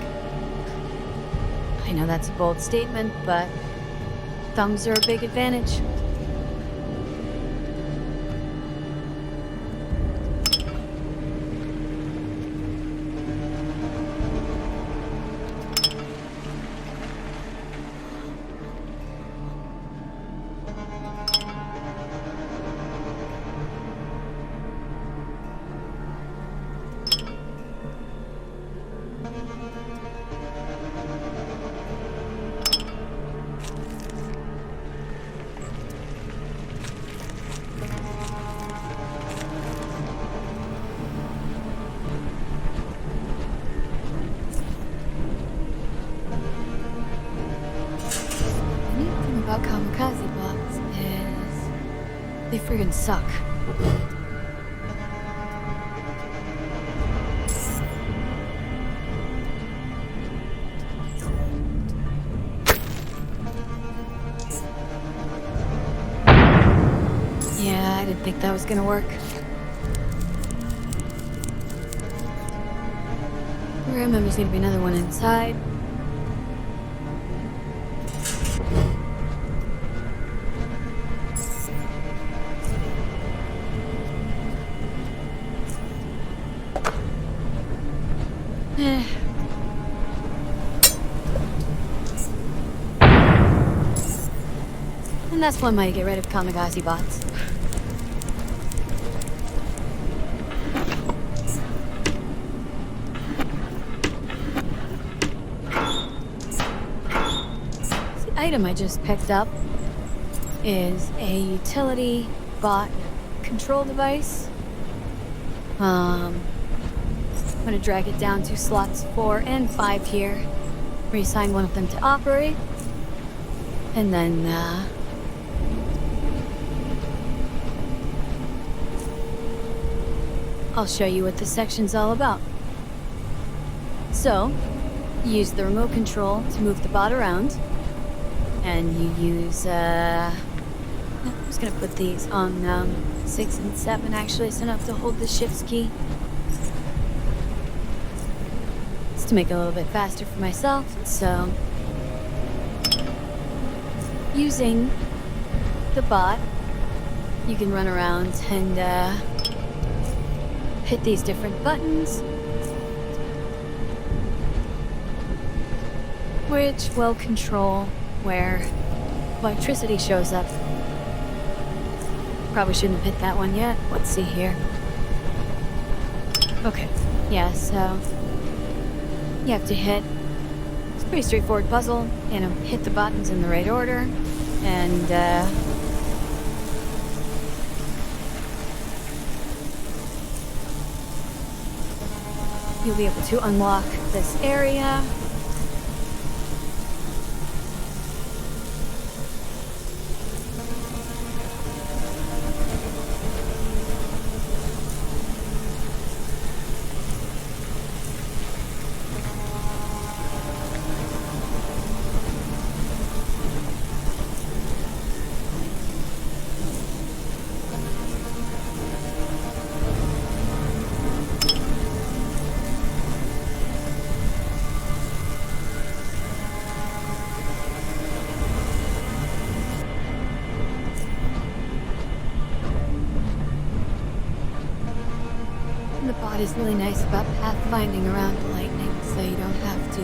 Speaker 1: I know that's a bold statement, but thumbs are a big advantage. About kamikaze bots is they friggin' suck. Yeah, I didn't think that was gonna work. I remember there's gonna be another one inside. And that's one way to get rid of kamikaze bots. The item I just picked up is a utility bot control device. I'm gonna drag it down to slots 4 and 5 here, reassign one of them to operate, I'll show you what this section's all about. So, you use the remote control to move the bot around, and you use, I'm just gonna put these on 6 and 7 actually, so I don't have to hold the shift key. It's to make it a little bit faster for myself, so using the bot, you can run around and hit these different buttons, which will control where electricity shows up. Probably shouldn't have hit that one yet. Let's see here. Okay, yeah, so you have to hit, it's a pretty straightforward puzzle, hit the buttons in the right order, and you'll be able to unlock this area. The bot is really nice about pathfinding around the lightning, so you don't have to,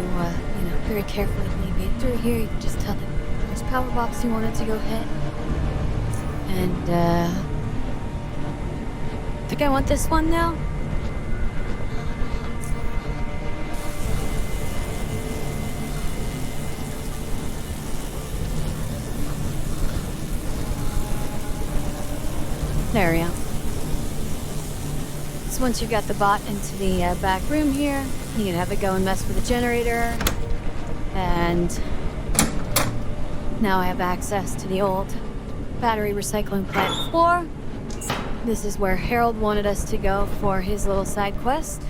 Speaker 1: very carefully navigate through here. You can just tell it which power box you want it to go hit. And, I think I want this one now. There we go. So once you've got the bot into the back room here, you can have it go and mess with the generator. And now I have access to the old battery recycling plant floor. This is where Harold wanted us to go for his little side quest.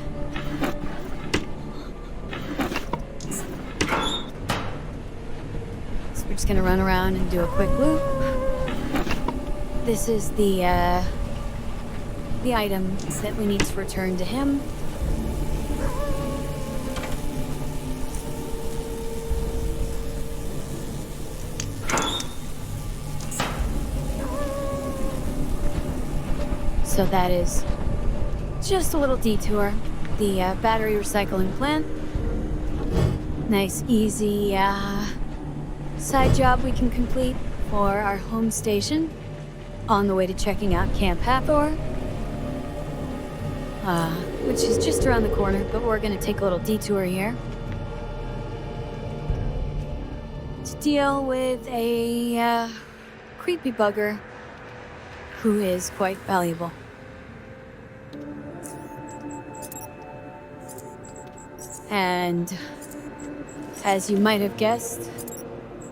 Speaker 1: So we're just gonna run around and do a quick loop. This is the item that we need to return to him. So that is just a little detour. The battery recycling plant. Nice, easy side job we can complete for our home station on the way to checking out Camp Hathor. Which is just around the corner, but we're gonna take a little detour here to deal with a creepy bugger who is quite valuable. And as you might have guessed,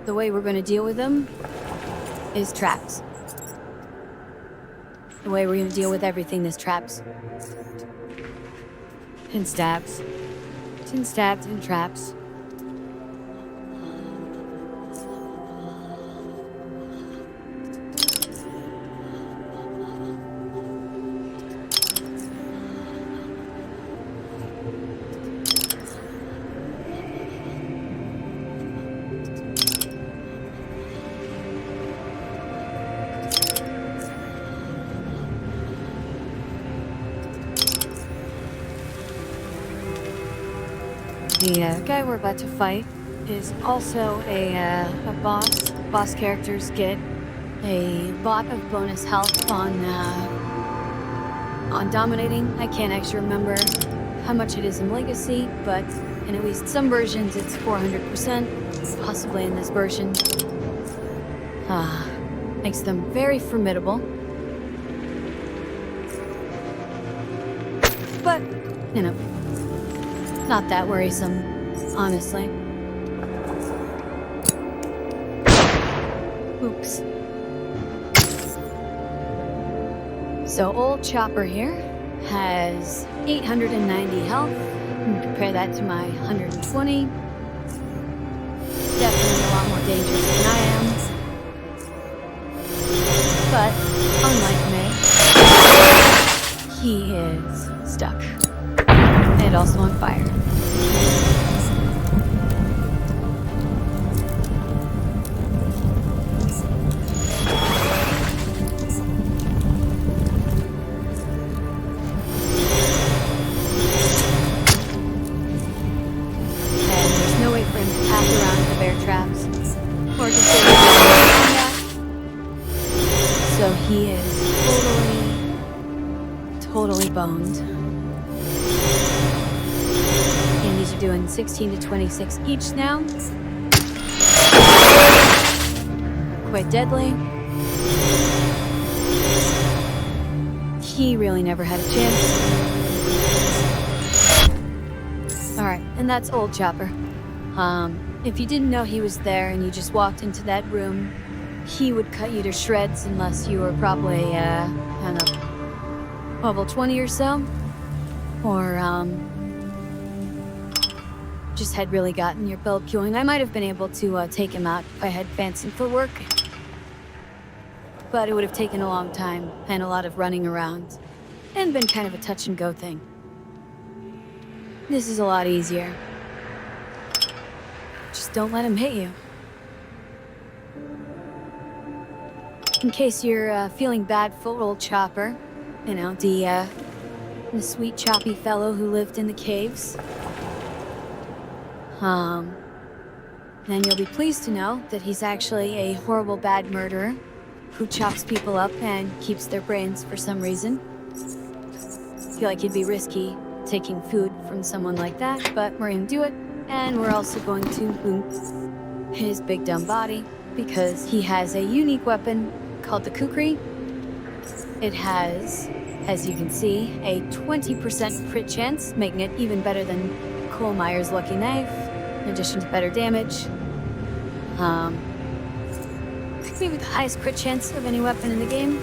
Speaker 1: the way we're gonna deal with them is traps. The way we're gonna deal with everything is traps. And stabs. And stabs and traps. The guy we're about to fight is also a boss. Boss characters get a lot of bonus health on dominating. I can't actually remember how much it is in Legacy, but in at least some versions it's 400%, possibly in this version. Makes them very formidable. But, not that worrisome, honestly. Oops. So old Chopper here has 890 health. And compare that to my 120. Definitely a lot more dangerous than I am. But, unlike me, he is stuck. And also on fire. So he is totally boned. And these are doing 16 to 26 each now. Quite deadly. He really never had a chance. Alright, and that's old Chopper. If you didn't know he was there and you just walked into that room, he would cut you to shreds unless you were probably, I don't know, level 20 or so. Or, just had really gotten your build queuing. I might have been able to take him out if I had fancy footwork. But it would have taken a long time and a lot of running around. And been kind of a touch and go thing. This is a lot easier. Just don't let him hit you. In case you're feeling bad for old Chopper, you know, the sweet choppy fellow who lived in the caves. Then you'll be pleased to know that he's actually a horrible bad murderer who chops people up and keeps their brains for some reason. I feel like it'd be risky taking food from someone like that, but we're gonna do it, and we're also going to boot his big dumb body because he has a unique weapon called the kukri. It has, as you can see, a 20% crit chance, making it even better than Cole Meyer's lucky knife, in addition to better damage. I think maybe the highest crit chance of any weapon in the game.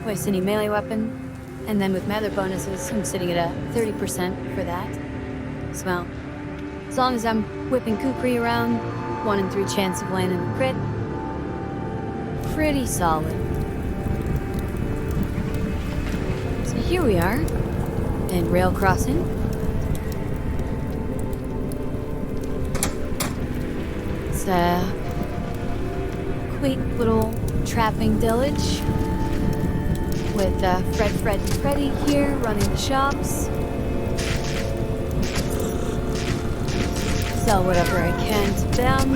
Speaker 1: Twice any melee weapon. And then with my other bonuses, I'm sitting at a 30% for that. So, as long as I'm whipping kukri around, 1 in 3 chance of landing a crit. Pretty solid. So here we are, in rail crossing. It's a quaint little trapping village with Fred, and Freddy here running the shops. Sell whatever I can to them.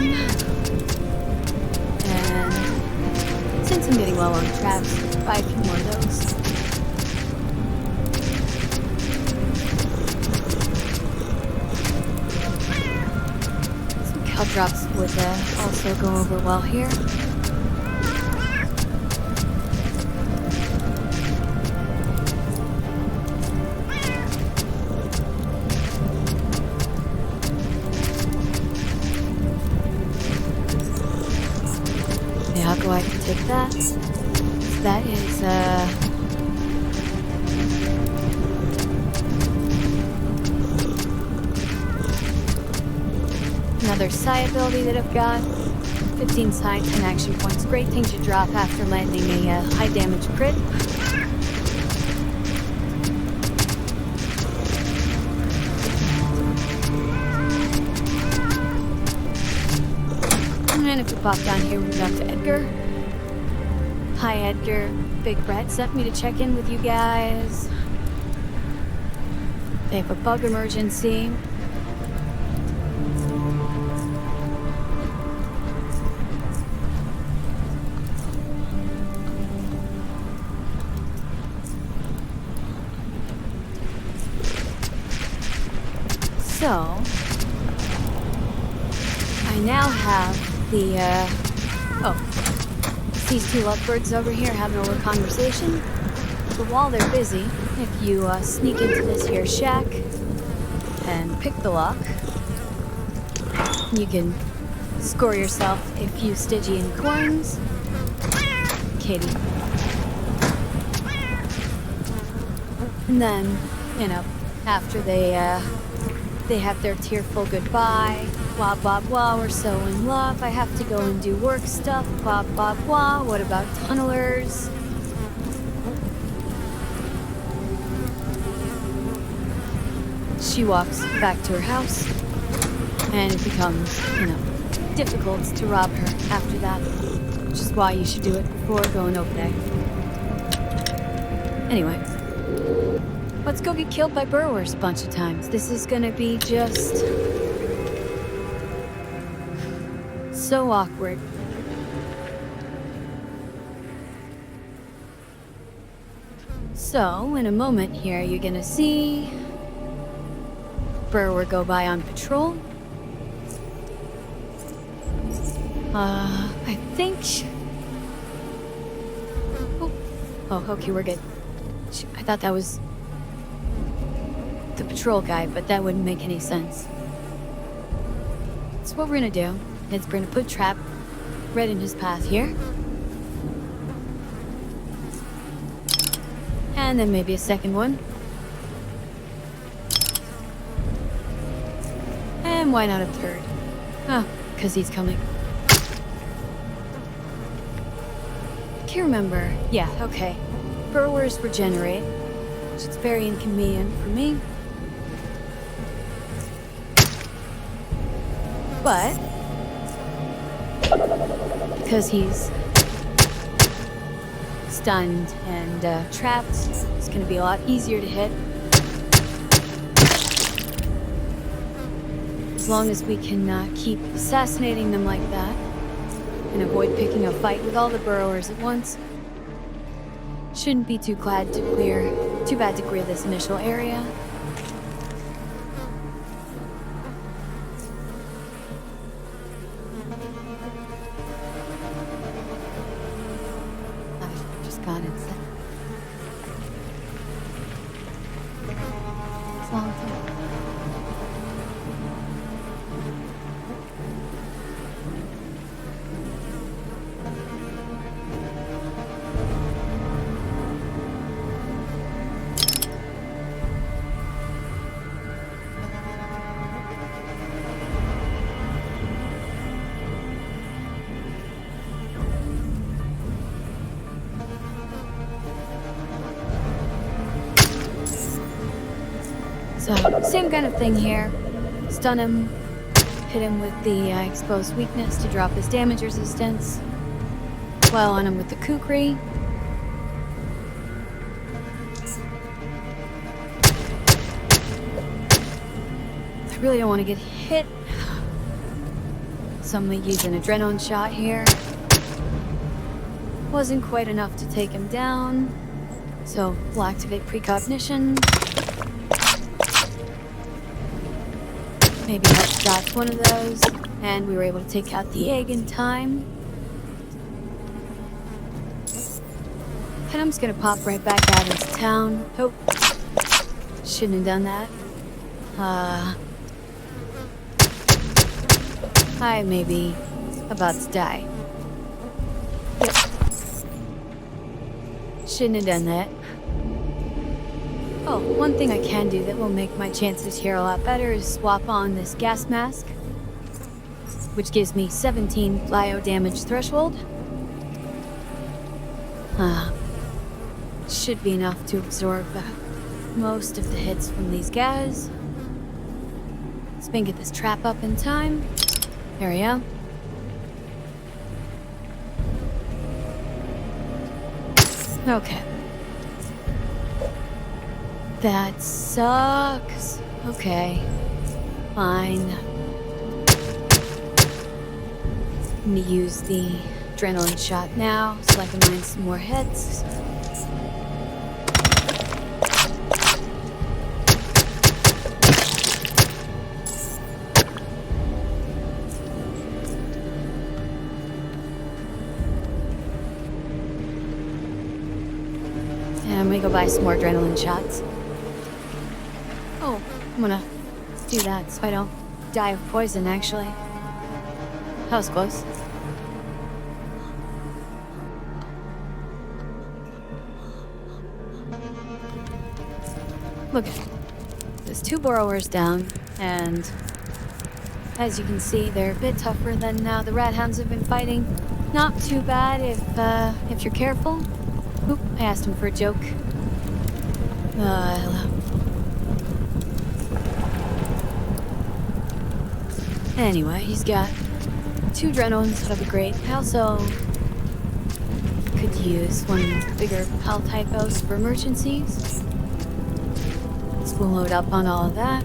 Speaker 1: And since I'm getting low on traps, buy a few more of those. Some caltrops would also go over well here. I'll go ahead and take that. So that is, another psi ability that I've got. 15 psi, 10 action points. Great thing to drop after landing a high damage crit. And if we pop down here, we got to Edgar. Hi, Edgar. Big Brett sent me to check in with you guys. They have a bug emergency. So, I now have the, these two lovebirds over here having a little conversation. But while they're busy, if you sneak into this here shack and pick the lock, you can score yourself a few Stygian coins. Katie. And then, after they have their tearful goodbye, blah, blah, blah, we're so in love, I have to go and do work stuff, blah, blah, blah, what about tunnelers? She walks back to her house, and it becomes, difficult to rob her after that, which is why you should do it before going over there. Anyway, let's go get killed by burrowers a bunch of times. This is gonna be just so awkward. So, in a moment here, you're gonna see burrower go by on patrol. I think... Oh, okay, we're good. I thought that was the patrol guy, but that wouldn't make any sense. So what we're gonna do is we're gonna put a trap right in his path here. And then maybe a second one. And why not a third? Oh, because he's coming. Can't remember. Yeah, okay. Burrowers regenerate, which is very inconvenient for me. But because he's stunned and trapped, it's going to be a lot easier to hit. As long as we can keep assassinating them like that and avoid picking a fight with all the burrowers at once. Shouldn't be too bad to clear this initial area. I just got it set. It's long time. So, same kind of thing here. Stun him, hit him with the exposed weakness to drop his damage resistance, while on him with the kukri. I really don't want to get hit, so I'm going to use an adrenaline shot here. Wasn't quite enough to take him down, so we'll activate precognition. Maybe that's one of those, and we were able to take out the egg in time. And I'm just gonna pop right back out into town. Oh, shouldn't have done that. I may be about to die. Yep. Shouldn't have done that. Oh, one thing I can do that will make my chances here a lot better is swap on this gas mask, which gives me 17 flyo damage threshold. Should be enough to absorb most of the hits from these guys. Let's get this trap up in time. There we go. Okay. That sucks. Okay. Fine. I'm gonna use the adrenaline shot now so I can mine some more hits. And I'm gonna go buy some more adrenaline shots. Oh, I'm gonna do that so I don't die of poison, actually. That was close. Okay. There's 2 burrowers down, and as you can see, they're a bit tougher than the rat hounds have been fighting. Not too bad if you're careful. Oop, I asked him for a joke. Anyway, he's got 2 Drenones, that'll be great. I also could use one bigger Pal Typos for emergencies. So we'll load up on all of that.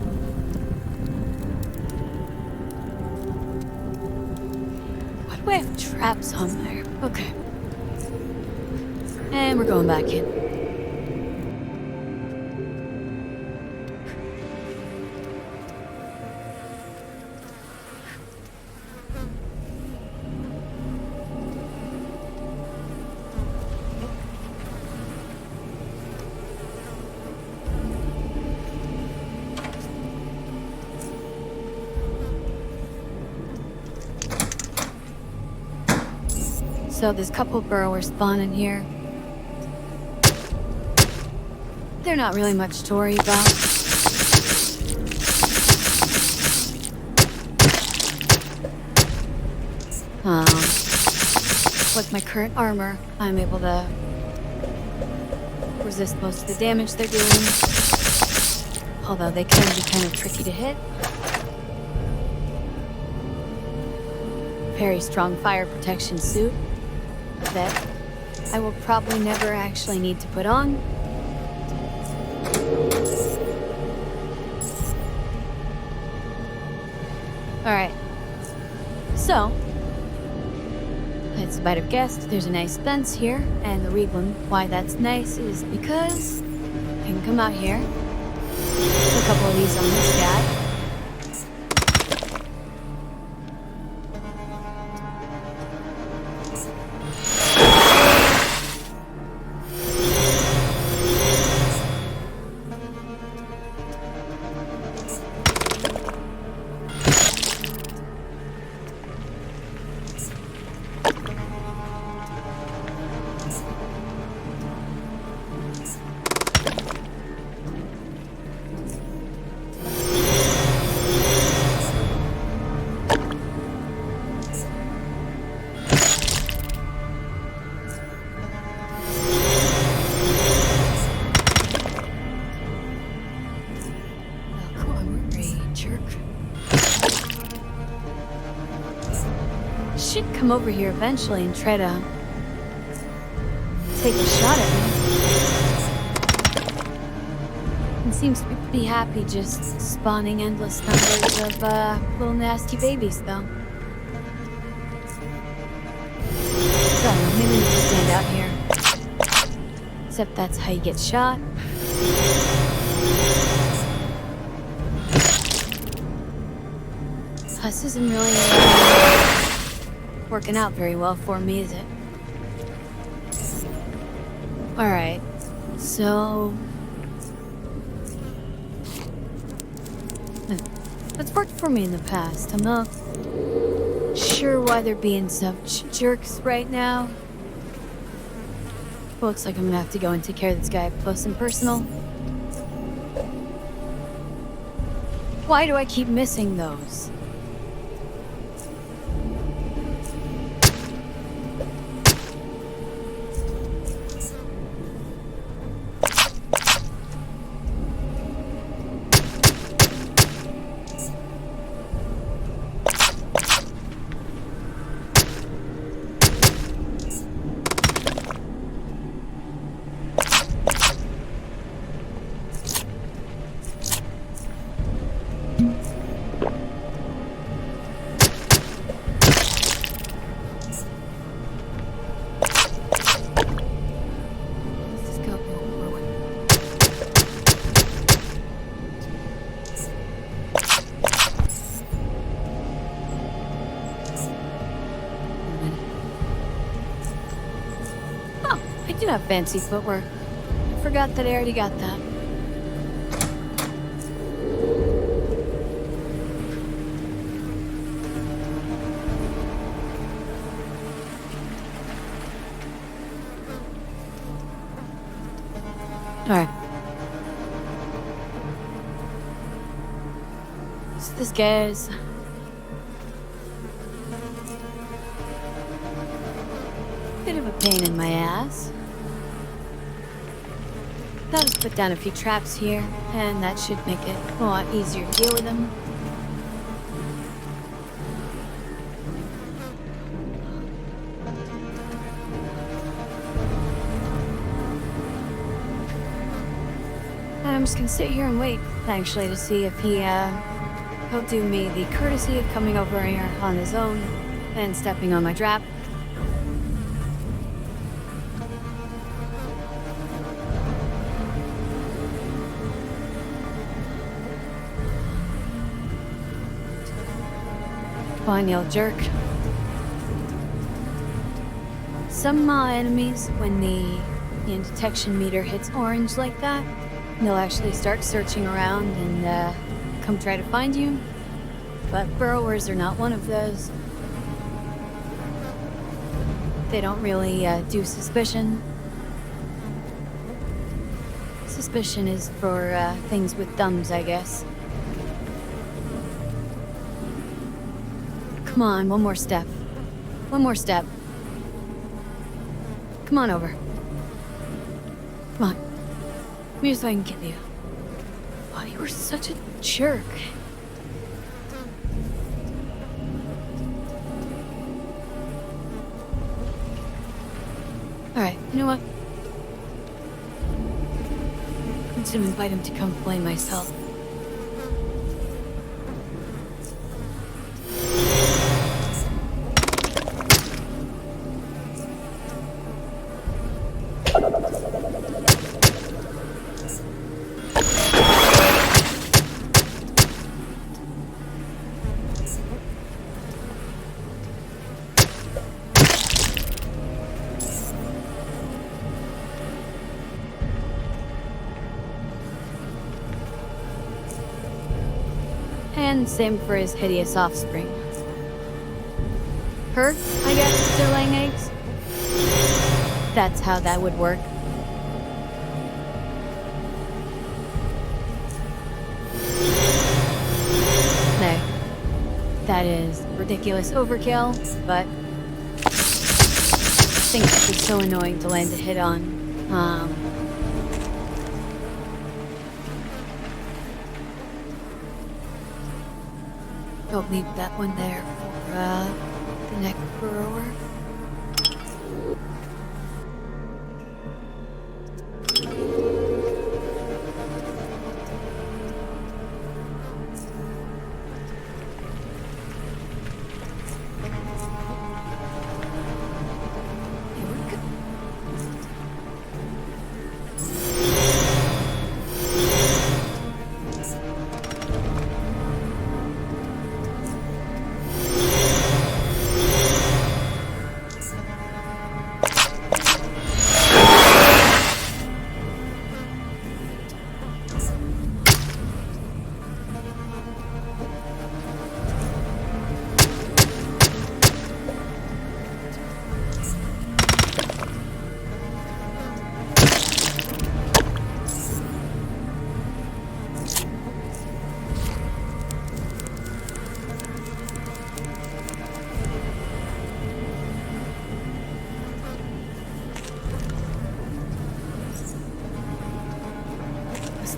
Speaker 1: Why do I have traps on there? Okay. And we're going back in. So there's a couple burrowers spawning here. They're not really much to worry about. With my current armor, I'm able to resist most of the damage they're doing. Although they can be kind of tricky to hit. Very strong fire protection suit that I will probably never actually need to put on. Alright, so, as you might have guessed, there's a nice fence here, and the reason why that's nice is because I can come out here, put a couple of these on this guy. Should come over here eventually and try to take a shot at me. And seems to be happy just spawning endless numbers of little nasty babies, though. So maybe we can stand out here. Except that's how you get shot. This isn't really working out very well for me, is it? Alright, so... that's worked for me in the past. I'm not sure why they're being such jerks right now. Looks like I'm gonna have to go and take care of this guy up close and personal. Why do I keep missing those? I do have fancy footwear. I forgot that I already got that. Alright. the stairs. Bit of a pain in my ass. Thought I'd put down a few traps here, and that should make it a lot easier to deal with them. I'm just gonna sit here and wait, actually, to see if he'll do me the courtesy of coming over here on his own and stepping on my trap. Fine, you jerk. Some enemies, when the detection meter hits orange like that, they'll actually start searching around and come try to find you. But burrowers are not one of those. They don't really do suspicion. Suspicion is for things with thumbs, I guess. Come on, one more step. One more step. Come on over. Come on. Come here so I can kill you. Oh, you were such a jerk. Alright, you know what? I'm just gonna invite him to come play myself. And same for his hideous offspring. Her, I guess, if they're laying eggs. That's how that would work. No. That is ridiculous overkill, but I think it's so annoying to land a hit on. I'll leave that one there for the next burrower.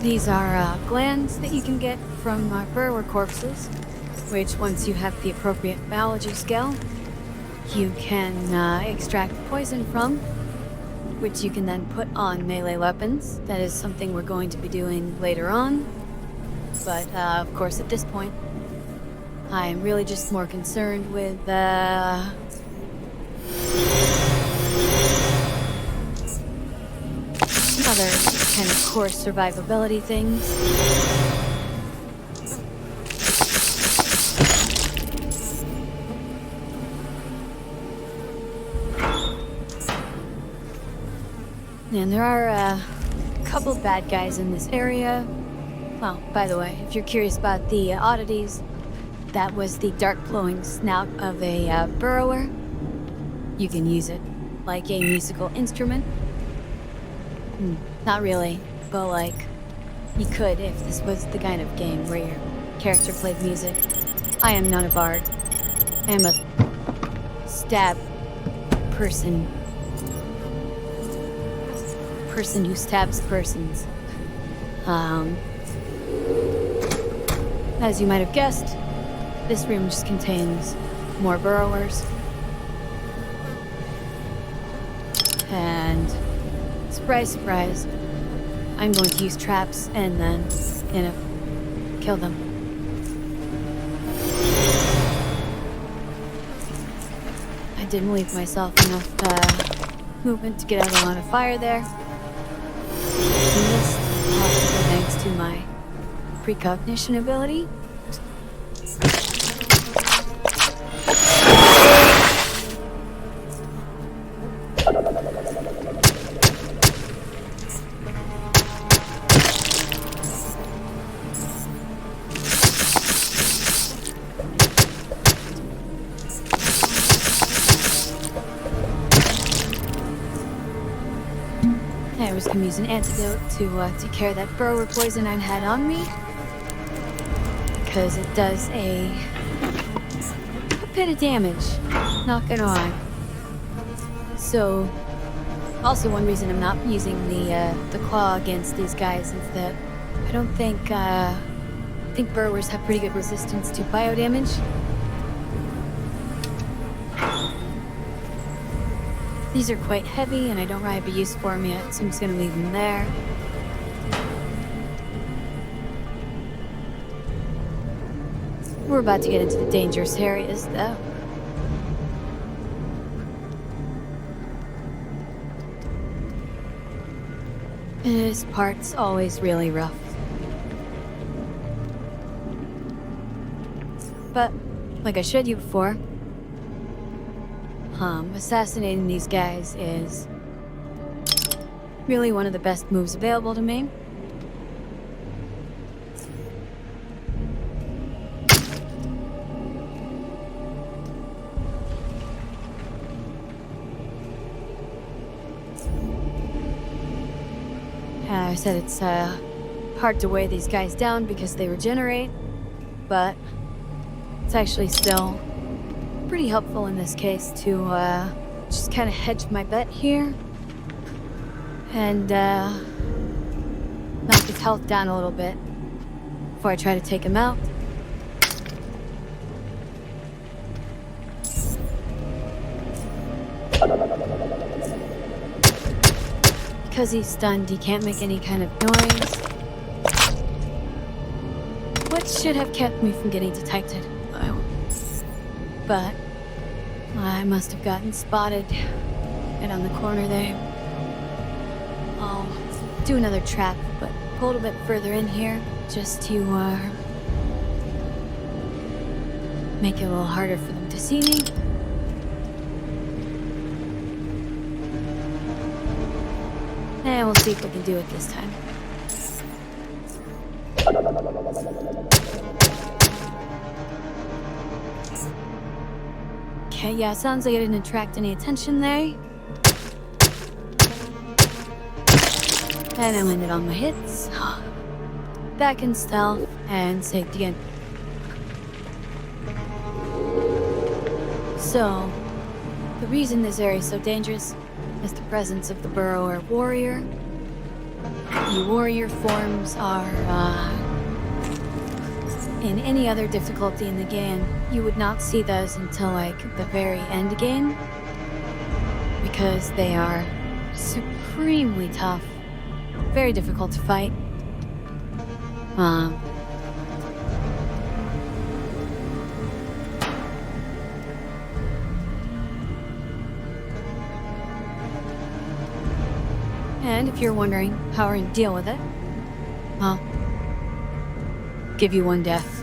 Speaker 1: These are glands that you can get from burrower corpses, which once you have the appropriate biology skill, you can extract poison from, which you can then put on melee weapons. That is something we're going to be doing later on. But of course at this point, I am really just more concerned with other kind of core survivability things. And there are a couple bad guys in this area. Well, by the way, if you're curious about the oddities, that was the dark glowing snout of a burrower. You can use it like a musical instrument. Not really, but like, you could if this was the kind of game where you're character played music. I am not a bard. I am a stab person. Person who stabs persons. As you might have guessed, this room just contains more burrowers. And surprise, surprise, I'm going to use traps and then, kill them. I didn't leave myself enough movement to get out of the line of fire there. And this, possibly thanks to my precognition ability. I was going to use an antidote to take care of that burrower poison I had on me. Because it does a bit of damage, not gonna lie. So, also one reason I'm not using the claw against these guys is that I don't think, I think burrowers have pretty good resistance to bio damage. These are quite heavy, and I don't really have a use for them yet, so I'm just gonna leave them there. We're about to get into the dangerous areas, though. This part's always really rough. But, like I showed you before, assassinating these guys is really one of the best moves available to me. I said it's hard to weigh these guys down because they regenerate, but it's actually still pretty helpful in this case to just kind of hedge my bet here and knock his health down a little bit before I try to take him out. Because he's stunned, he can't make any kind of noise. What should have kept me from getting detected? But I must have gotten spotted right on the corner there. I'll do another trap, but pull a little bit further in here just to make it a little harder for them to see me. And we'll see if we can do it this time. Okay, yeah, sounds like I didn't attract any attention there. And I landed on my hits. Back in stealth and saved again. So, the reason this area is so dangerous is the presence of the burrower warrior. The warrior forms are, in any other difficulty in the game, you would not see those until, like, the very end game. Because they are supremely tough. Very difficult to fight. And if you're wondering how we're gonna deal with it, I'll give you one death.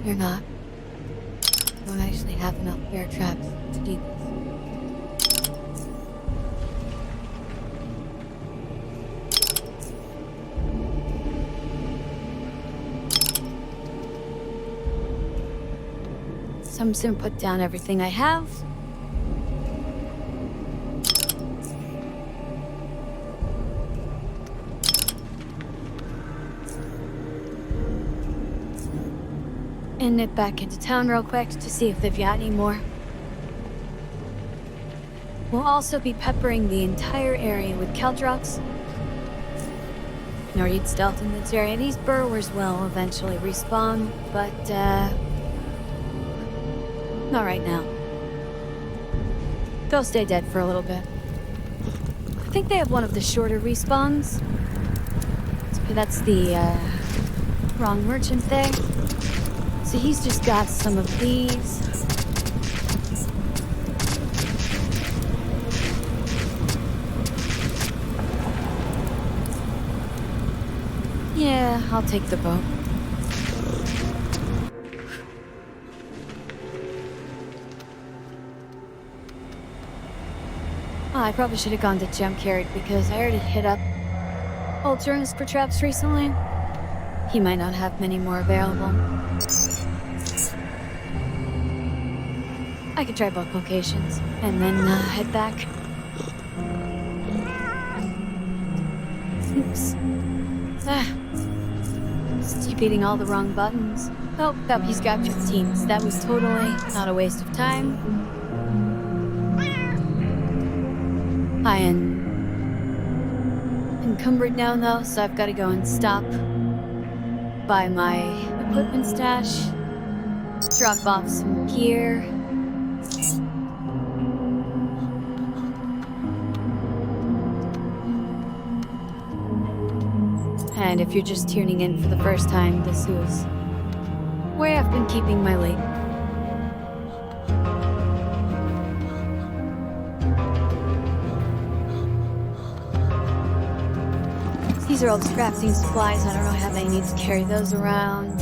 Speaker 1: You're not. I don't actually have enough bear traps to do this. So I'm just gonna put down everything I have. And nip back into town real quick to see if they've got any more. We'll also be peppering the entire area with Keldrops. Nor need stealth in this area. These burrowers will eventually respawn, but not right now. They'll stay dead for a little bit. I think they have one of the shorter respawns. That's the wrong merchant there. So he's just got some of these. Yeah, I'll take the boat. Oh, I probably should have gone to Junkyard because I already hit up Ultras for traps recently. He might not have many more available. I could try both locations and then head back. Oops. Just keep hitting all the wrong buttons. Oh, he's got 15, so that was totally not a waste of time. I am encumbered now, though, so I've got to go and stop by my equipment stash, drop off some gear. And if you're just tuning in for the first time, this is where I've been keeping my loot. These are all the crafting supplies. I don't know how they need to carry those around.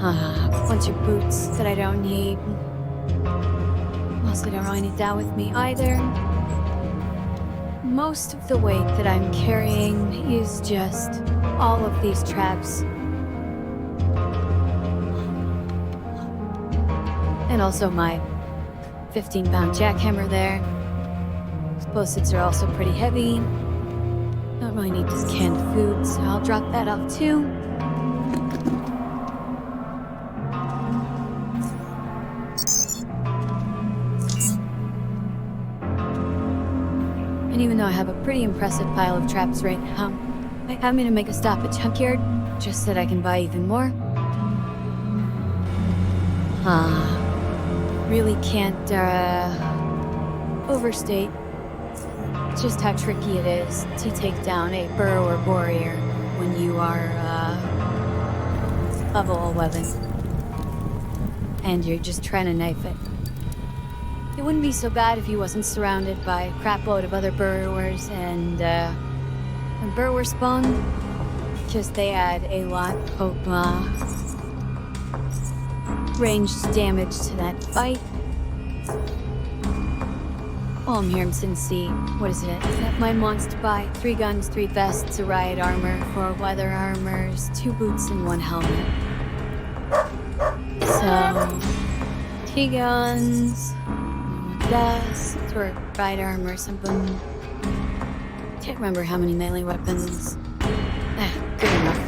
Speaker 1: A bunch of boots that I don't need. Also don't really need that with me either. Most of the weight that I'm carrying is just all of these traps. And also my 15-pound jackhammer there. Explosives are also pretty heavy. Don't really need this canned food, so I'll drop that off too. And even though I have a pretty impressive pile of traps right now, I'm gonna make a stop at Junkyard just so that I can buy even more. Really can't overstate just how tricky it is to take down a burrower warrior when you are level 11 and you're just trying to knife it. It wouldn't be so bad if he wasn't surrounded by a crapload of other burrowers and when burrower spawn, just they add a lot of ranged damage to that fight. While I'm here, I'm gonna see, what is it? That mine wants to buy 3 guns, 3 vests, a riot armor, 4 weather armors, 2 boots, and 1 helmet. So, 3 guns, 1 vest, or riot armor or something. Can't remember how many melee weapons. Good enough.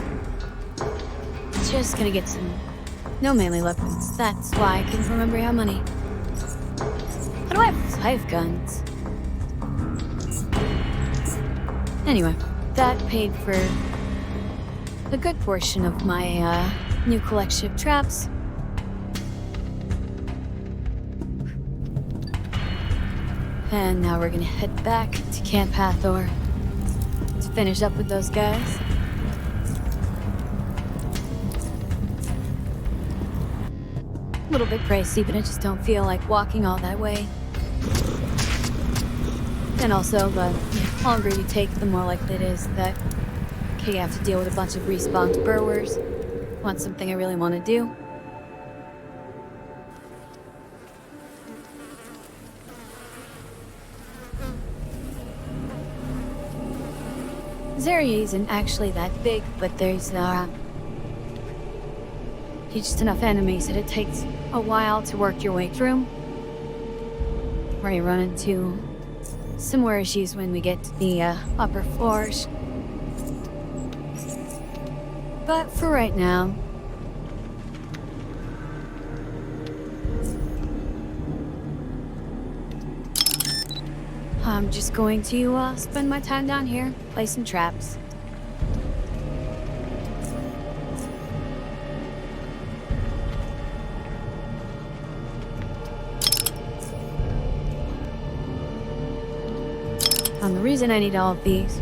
Speaker 1: Just gonna get some no melee weapons. That's why I couldn't remember how many. How do I have 5 guns? Anyway, that paid for a good portion of my new collection of traps. And now we're gonna head back to Camp Hathor to finish up with those guys. A little bit pricey, but I just don't feel like walking all that way. And also, the longer you take, the more likely it is that you have to deal with a bunch of respawned burrowers. Want something I really want to do? This area isn't actually that big, but there's just enough enemies that it takes a while to work your way through. Where you run into similar issues when we get to the upper floors. But for right now, I'm just going to spend my time down here, play some traps. And the reason I need all of these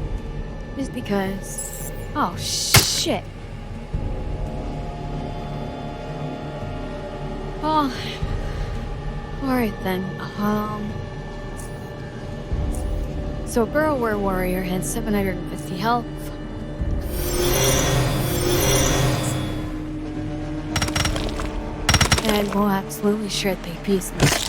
Speaker 1: is because... Oh, shit. Oh. Alright then. So a Burrower warrior has 750 health. And we'll absolutely shred the pieces.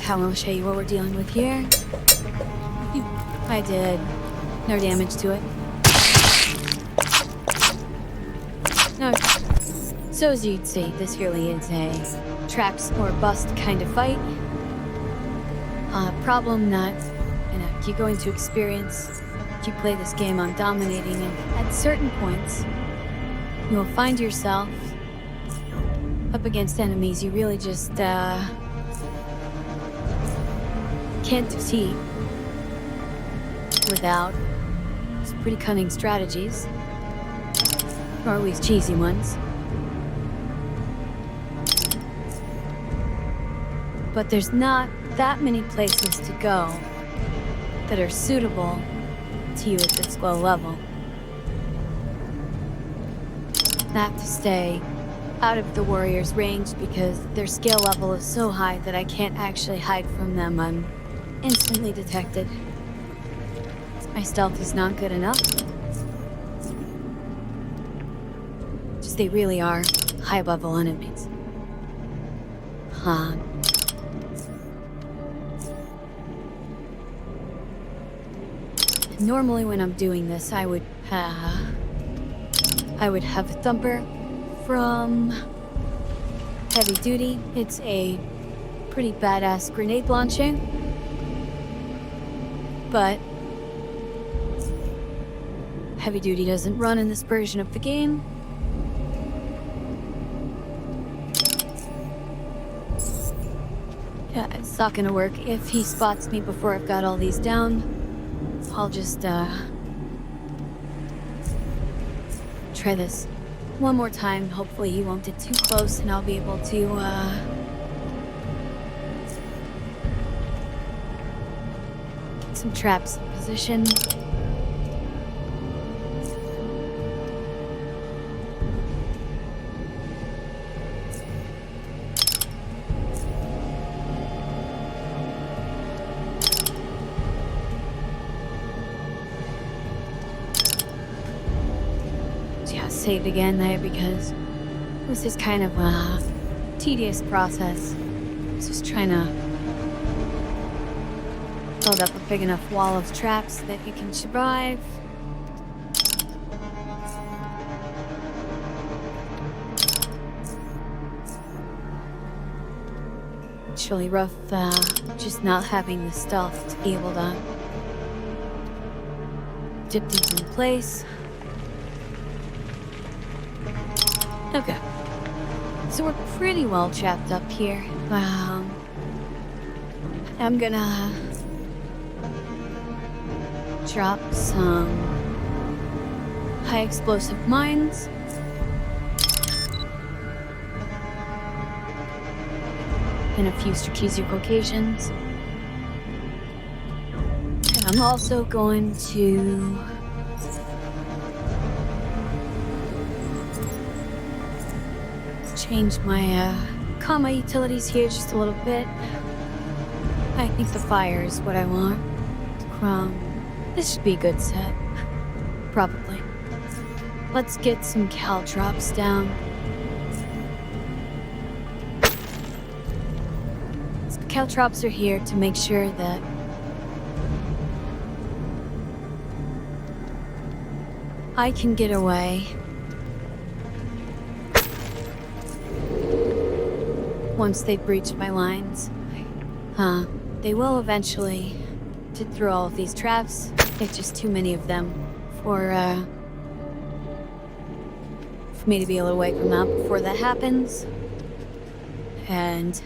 Speaker 1: I will show you what we're dealing with here. I did no damage to it. No. So as you'd see, this really is a traps or bust kind of fight. Problem that you're going to experience if you play this game on dominating, and at certain points, you will find yourself up against enemies you really just can't defeat without some pretty cunning strategies, or at least cheesy ones. But there's not that many places to go that are suitable to you at this low level. Not to stay out of the warrior's range because their skill level is so high that I can't actually hide from them. I'm instantly detected. My stealth is not good enough. Just they really are high level enemies. Normally when I'm doing this, I would have a thumper from Heavy Duty. It's a pretty badass grenade launcher. But Heavy Duty doesn't run in this version of the game. Yeah, it's not gonna work. If he spots me before I've got all these down, I'll just try this one more time. Hopefully he won't get too close and I'll be able to some traps in position. So yeah, save again there because this is kind of a tedious process. Just trying to build up a big enough wall of traps that you can survive. It's really rough, just not having the stealth to be able to dip these in place. Okay. So we're pretty well trapped up here. I'm gonna drop some high explosive mines. In a few strategic locations. And I'm also going to change my, calm my utilities here just a little bit. I think the fire is what I want. Chrome. This should be a good set. Probably. Let's get some cal drops down. Caltrops are here to make sure that I can get away once they've breached my lines. They will eventually sit through all of these traps. There's just too many of them for me to be able to wipe them out before that happens. And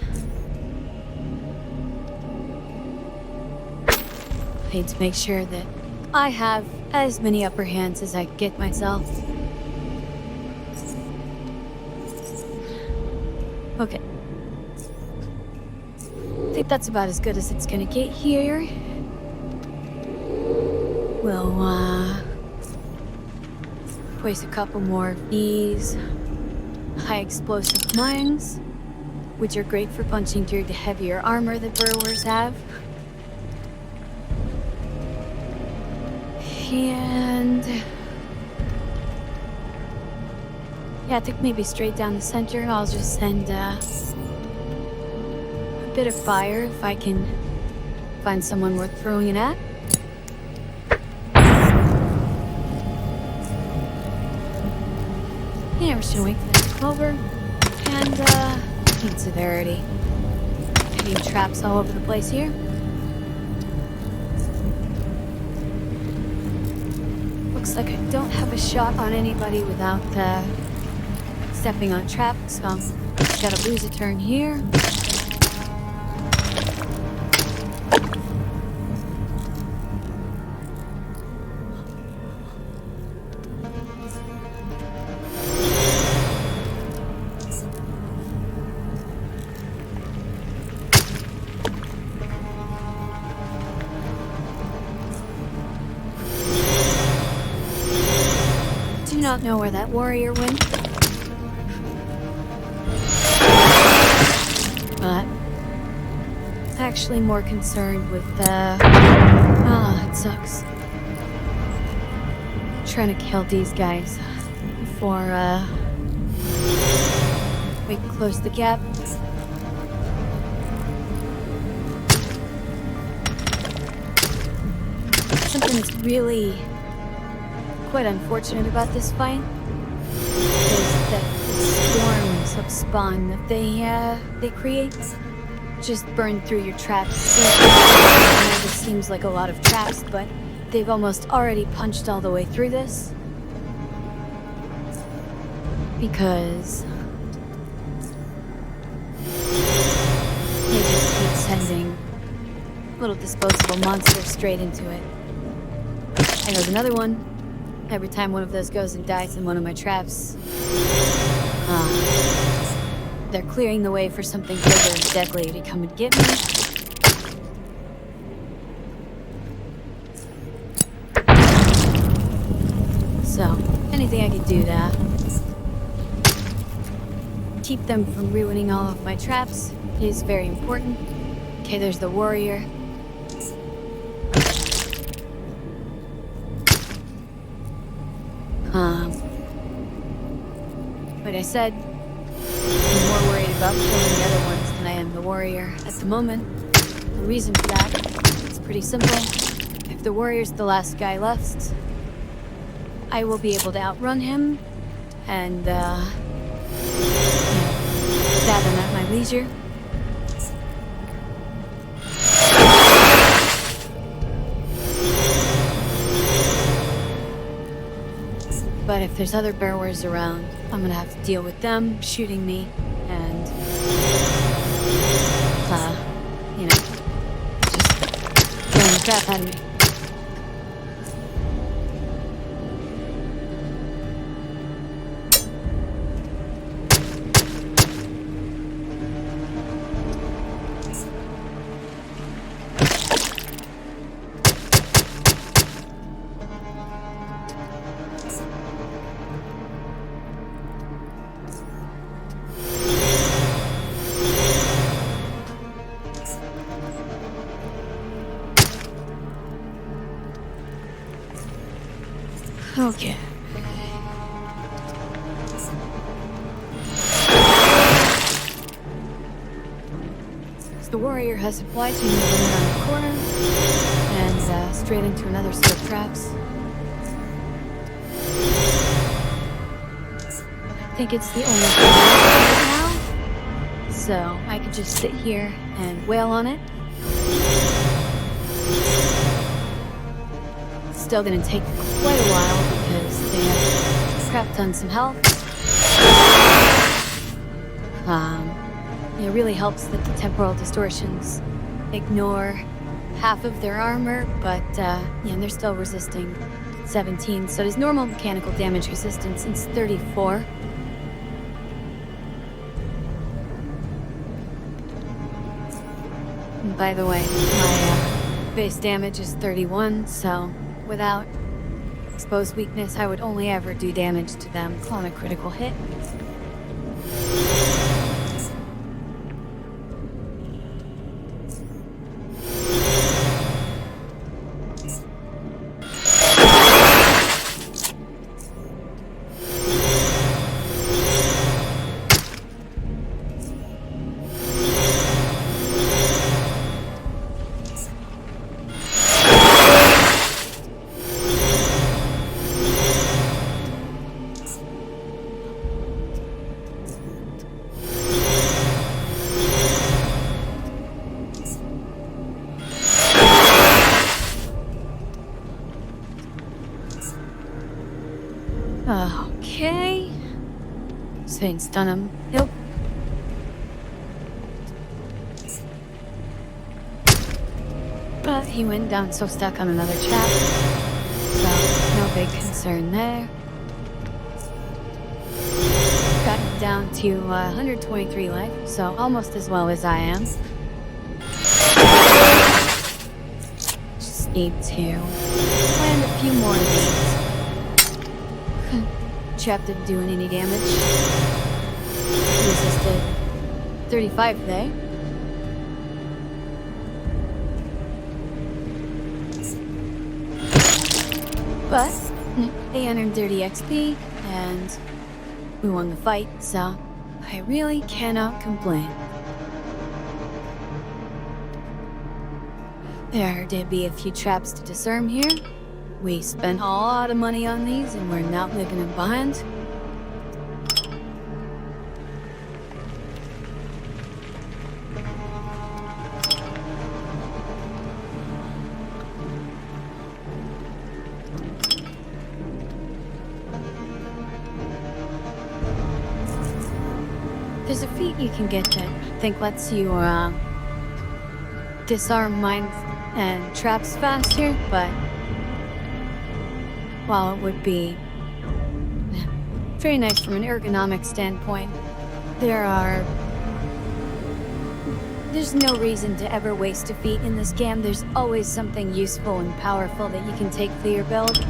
Speaker 1: I need to make sure that I have as many upper hands as I can get myself. Okay. I think that's about as good as it's gonna get here. We'll, place a couple more of these high explosive mines, which are great for punching through the heavier armor that burrowers have. And yeah, I think maybe straight down the center. I'll just send a bit of fire if I can find someone worth throwing it at. Yeah, we're just gonna wait for that to come over. And need severity. Any traps all over the place here. Looks like I don't have a shot on anybody without stepping on traps, so I'm just gotta lose a turn here. Do not know where that warrior went, but actually more concerned with it sucks. Trying to kill these guys before we can close the gap. Something that's really quite unfortunate about this fight is that the swarms of spawn that they create just burn through your traps. I know this seems like a lot of traps, but they've almost already punched all the way through this because they just keep sending little disposable monsters straight into it. And there's another one. Every time one of those goes and dies in one of my traps, they're clearing the way for something bigger and deadly to come and get me. So, anything I can do to keep them from ruining all of my traps is very important. Okay, there's the warrior. Like I said, I'm more worried about killing the other ones than I am the warrior at the moment. The reason for that is pretty simple. If the warrior's the last guy left, I will be able to outrun him and stab him at my leisure. But if there's other burrowers around, I'm gonna have to deal with them shooting me and, just killing the crap out of me. Okay. So the warrior has supply chain moving around the corner and straight into another set of traps. I think it's the only thing right now, so I could just sit here and wail on it. It's still gonna take quite a while because they have crapped on some health. It really helps that the temporal distortions ignore half of their armor, but and they're still resisting 17, so does normal mechanical damage resistance is 34. And by the way, my base damage is 31, so without exposed weakness, I would only ever do damage to them on a critical hit. Okay. Saying stun him. Nope. But he went down so stuck on another trap. So, no big concern there. Got him down to 123 life, so almost as low as I am. Just need to land a few more of these. Chap didn't do any damage. Resisted 35 today. But 830 XP and we won the fight, so I really cannot complain. There did be a few traps to disarm here. We spent a lot of money on these and we're not leaving them behind. There's a feat you can get that I think lets you disarm mines and traps faster, but while it would be very nice from an ergonomic standpoint, there's no reason to ever waste a feat in this game. There's always something useful and powerful that you can take for your build.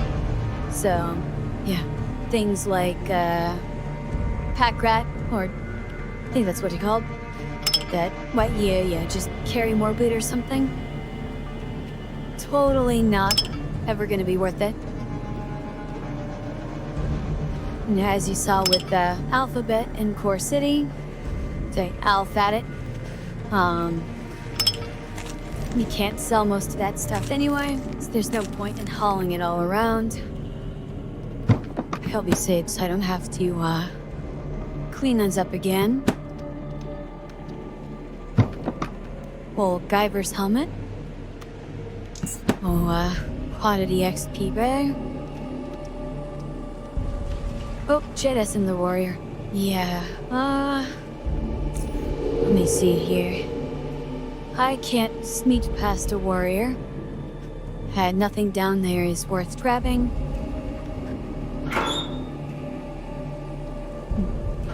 Speaker 1: So, yeah, things like Pack Rat, or I think that's what you called. That, just carry more loot or something. Totally not ever gonna be worth it. And as you saw with the Alphabet in Core City, say Alph at it, you can't sell most of that stuff anyway, so there's no point in hauling it all around. I'll be safe so I don't have to clean those up again. Old Guyver's helmet. Quantity XP there. Oh, Jedis and the warrior. Yeah, let me see here. I can't sneak past a warrior. Had nothing down there is worth grabbing.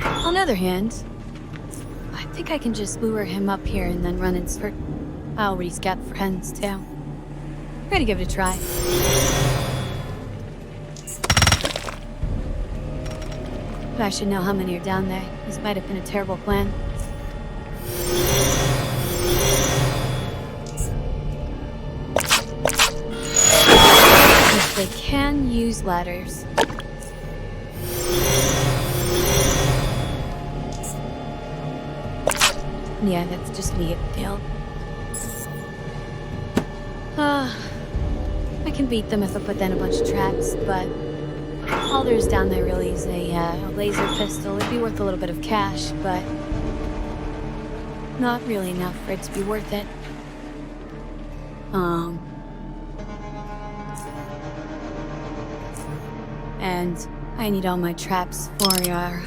Speaker 1: On the other hand, I think I can just lure him up here and then run and search. Oh, but he's got friends too. I'm gonna give it a try. I should know how many are down there. This might have been a terrible plan. If they can use ladders. Yeah, that's just me, Dale. I can beat them if I put down a bunch of traps, but all there's down there really is a laser pistol. It'd be worth a little bit of cash, but not really enough for it to be worth it. And I need all my traps for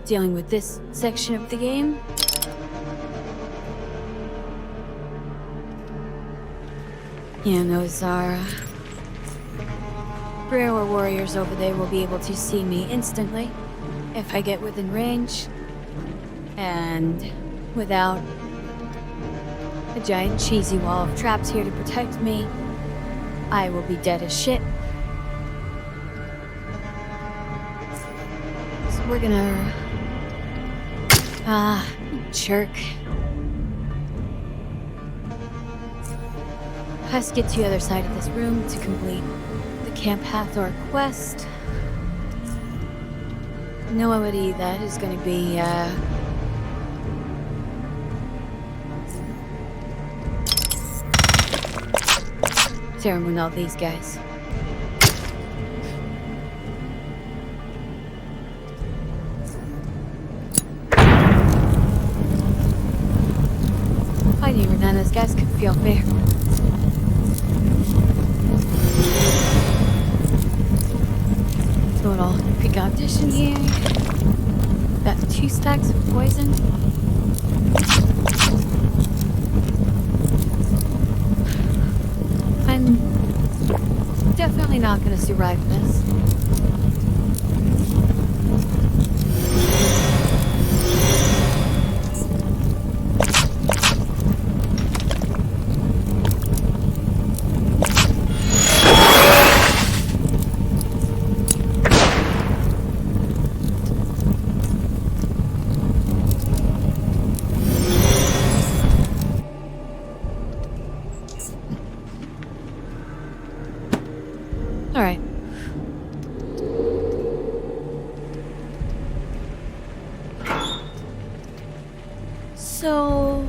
Speaker 1: dealing with this section of the game. Yeah, and those are rarer warriors over there will be able to see me instantly if I get within range. And without a giant cheesy wall of traps here to protect me, I will be dead as shit. So we're gonna... jerk. Has to get to the other side of this room to complete the Camp Hathor quest. Nobody that is gonna be, tearing with all these guys. I knew none of those guys could feel fair. So little quick audition here. Got 2 stacks of poison. I'm definitely not gonna survive this. All right. So...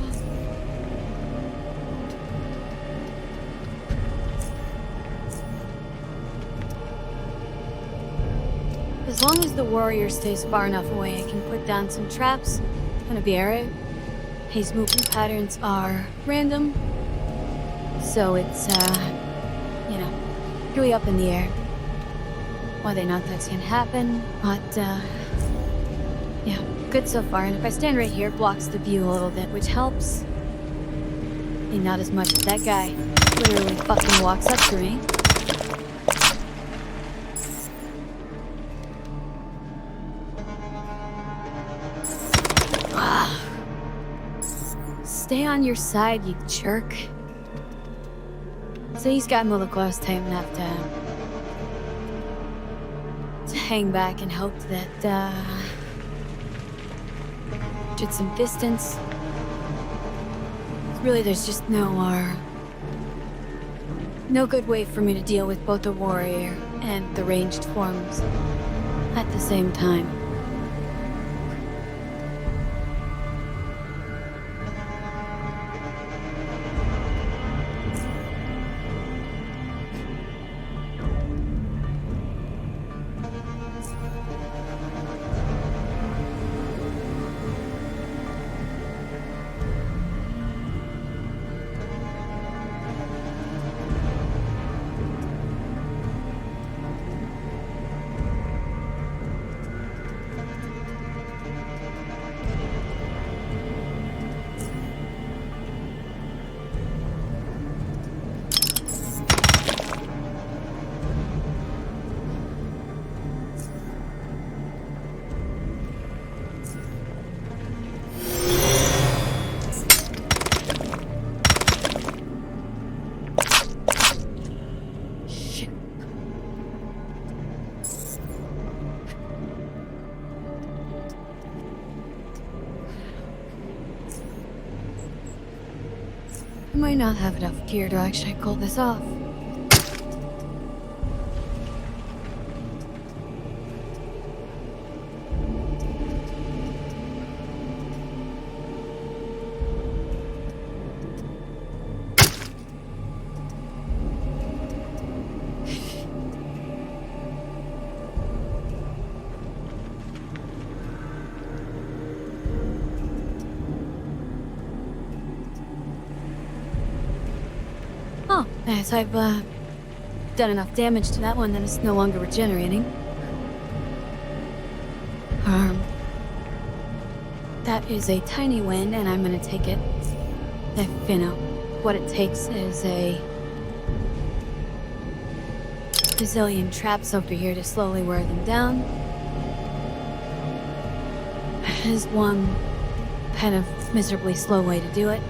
Speaker 1: as long as the warrior stays far enough away, I can put down some traps. Gonna be alright. His movement patterns are random, so it's, you know, really up in the air. Whether or not that's gonna happen, but, yeah, good so far. And if I stand right here, it blocks the view a little bit, which helps. And not as much as that guy literally fucking walks up to me. Stay on your side, you jerk. So he's got Mother Claus time enough to hang back and hope that, get some distance. Really, there's just no good way for me to deal with both the warrior and the ranged forms at the same time. I might not have enough gear to actually pull this off. As I've done enough damage to that one that it's no longer regenerating. That is a tiny win, and I'm gonna take it. If, you know, what it takes is a bazillion traps over here to slowly wear them down. Is one kind of miserably slow way to do it.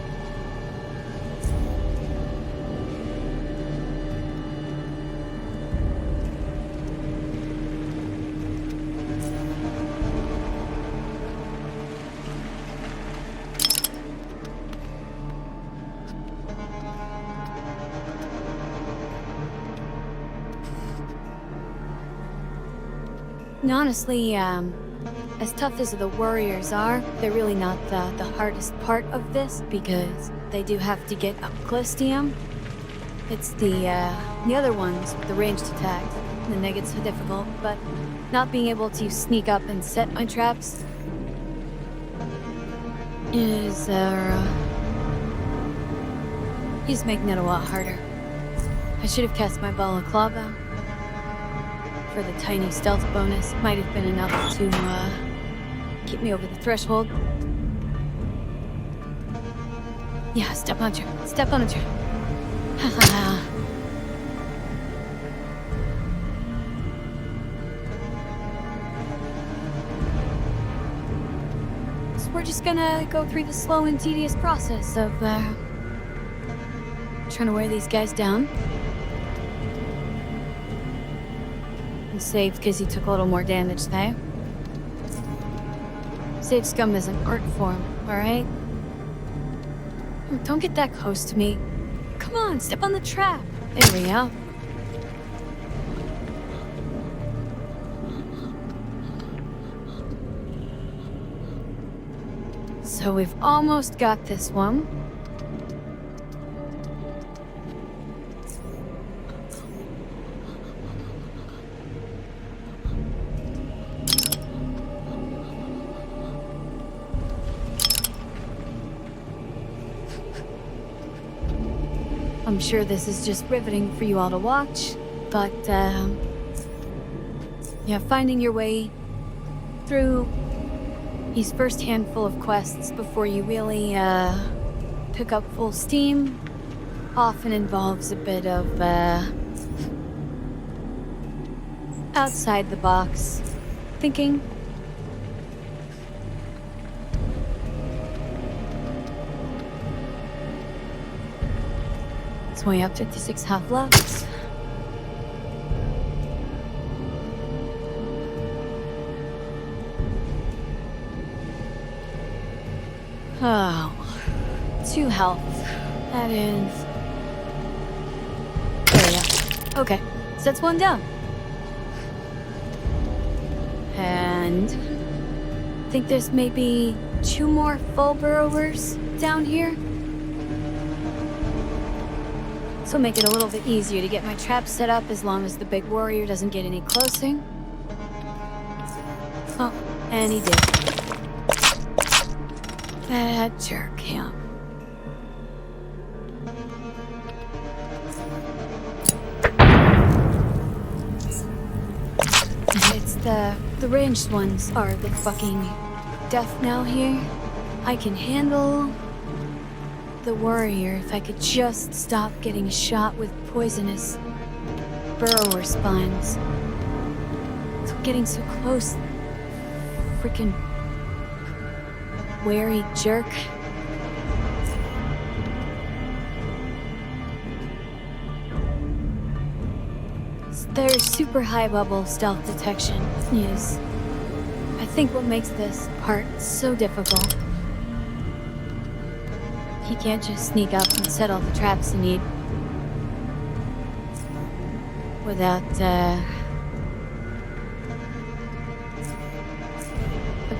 Speaker 1: And honestly, as tough as the warriors are, they're really not the hardest part of this, because they do have to get up close to him. It's the other ones with the ranged attacks that make it so difficult, but not being able to sneak up and set my traps is making it a lot harder. I should have cast my balaclava for the tiny stealth bonus. Might have been enough to keep me over the threshold. Yeah, step on a trap. Step on a trap. Haha. So we're just gonna go through the slow and tedious process of trying to wear these guys down. And saved because he took a little more damage there. Sage scum is an art form, alright? Don't get that close to me. Come on, step on the trap. There we go. So we've almost got this one. I'm sure this is just riveting for you all to watch, but yeah, finding your way through these first handful of quests before you really pick up full steam often involves a bit of outside the box thinking. It's way up 56 half-lives. Oh, 2 health. That is... There we go. Okay, so that's 1 down. And... I think there's maybe 2 more full burrowers down here. So make it a little bit easier to get my traps set up as long as the big warrior doesn't get any closer. Oh, and he did. That jerk, yeah. It's the ranged ones are the fucking death knell here. I can handle the warrior if I could just stop getting shot with poisonous burrower spines. It's getting so close. Freaking wary jerk. Their super high level stealth detection is, I think, what makes this part so difficult. He can't just sneak up and set all the traps you need without a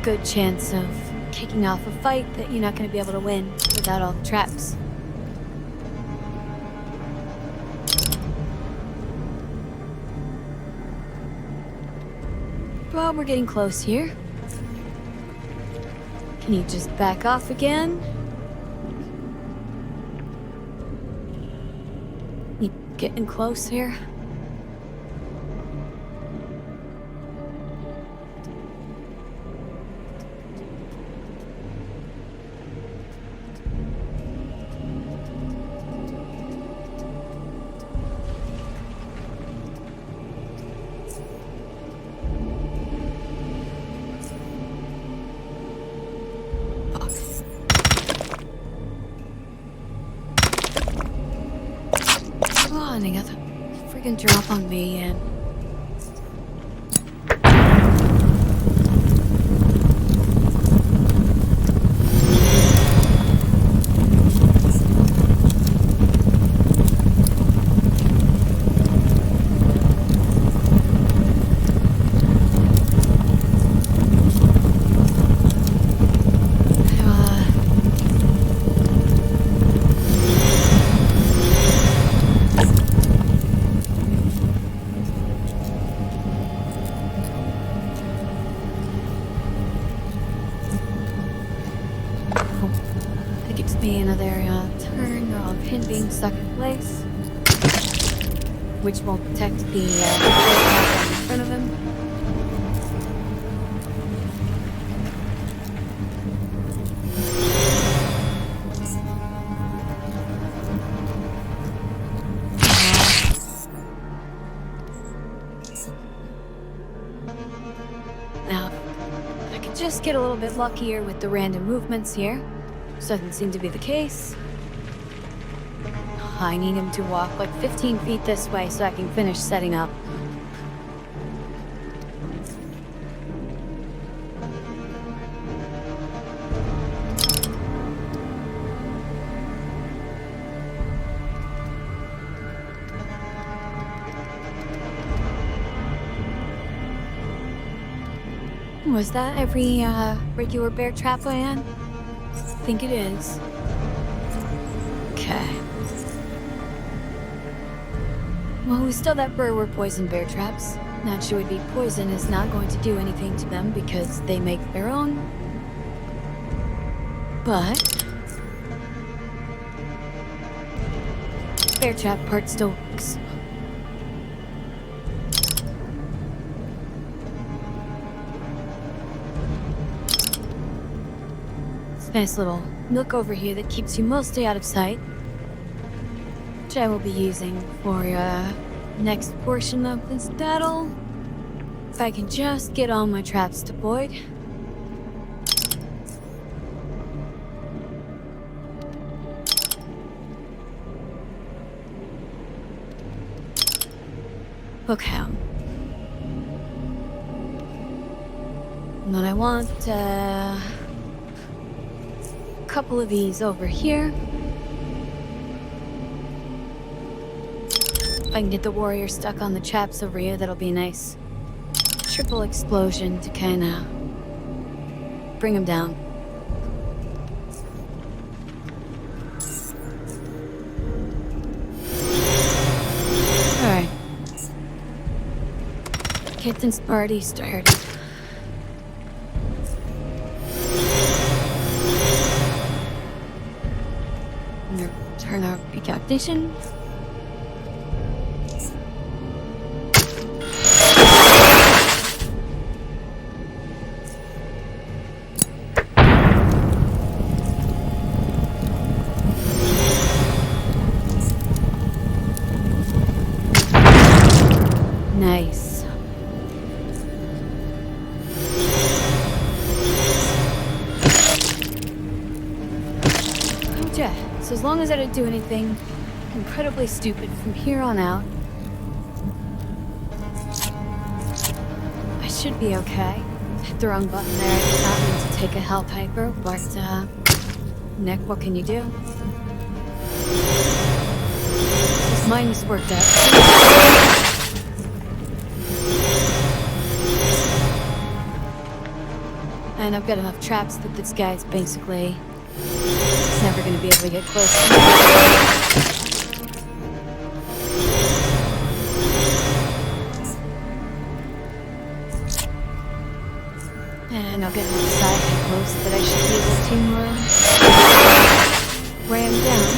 Speaker 1: good chance of kicking off a fight that you're not going to be able to win without all the traps. Well, we're getting close here. Can you just back off again? You getting close here? And he got the freaking drop on me and turn or I'll pin being stuck in place, which won't protect the in front of him. Now, I could just get a little bit luckier with the random movements here. Doesn't seem to be the case. I need him to walk like 15 feet this way so I can finish setting up. Was that every regular bear trap I had? I think it is. Okay. Well, we still that bird were poison bear traps. Naturally, would be poison is not going to do anything to them because they make their own. But bear trap part still works. Nice little nook over here that keeps you mostly out of sight, which I will be using for next portion of this battle. If I can just get all my traps deployed. Okay. And then I want couple of these over here. If I can get the warrior stuck on the traps over here, that'll be a nice triple explosion to kind of bring him down. Alright. Get this party started. Turn our precognition. Nice. Okay. So as long as I didn't do anything incredibly stupid from here on out, I should be okay. Hit the wrong button there. I did not mean to take a health hyper, but Nick, what can you do? This mine's worked out. And I've got enough traps that this guy's basically never going to be able to get close. And I'll get enough side close that I should be able to ram down.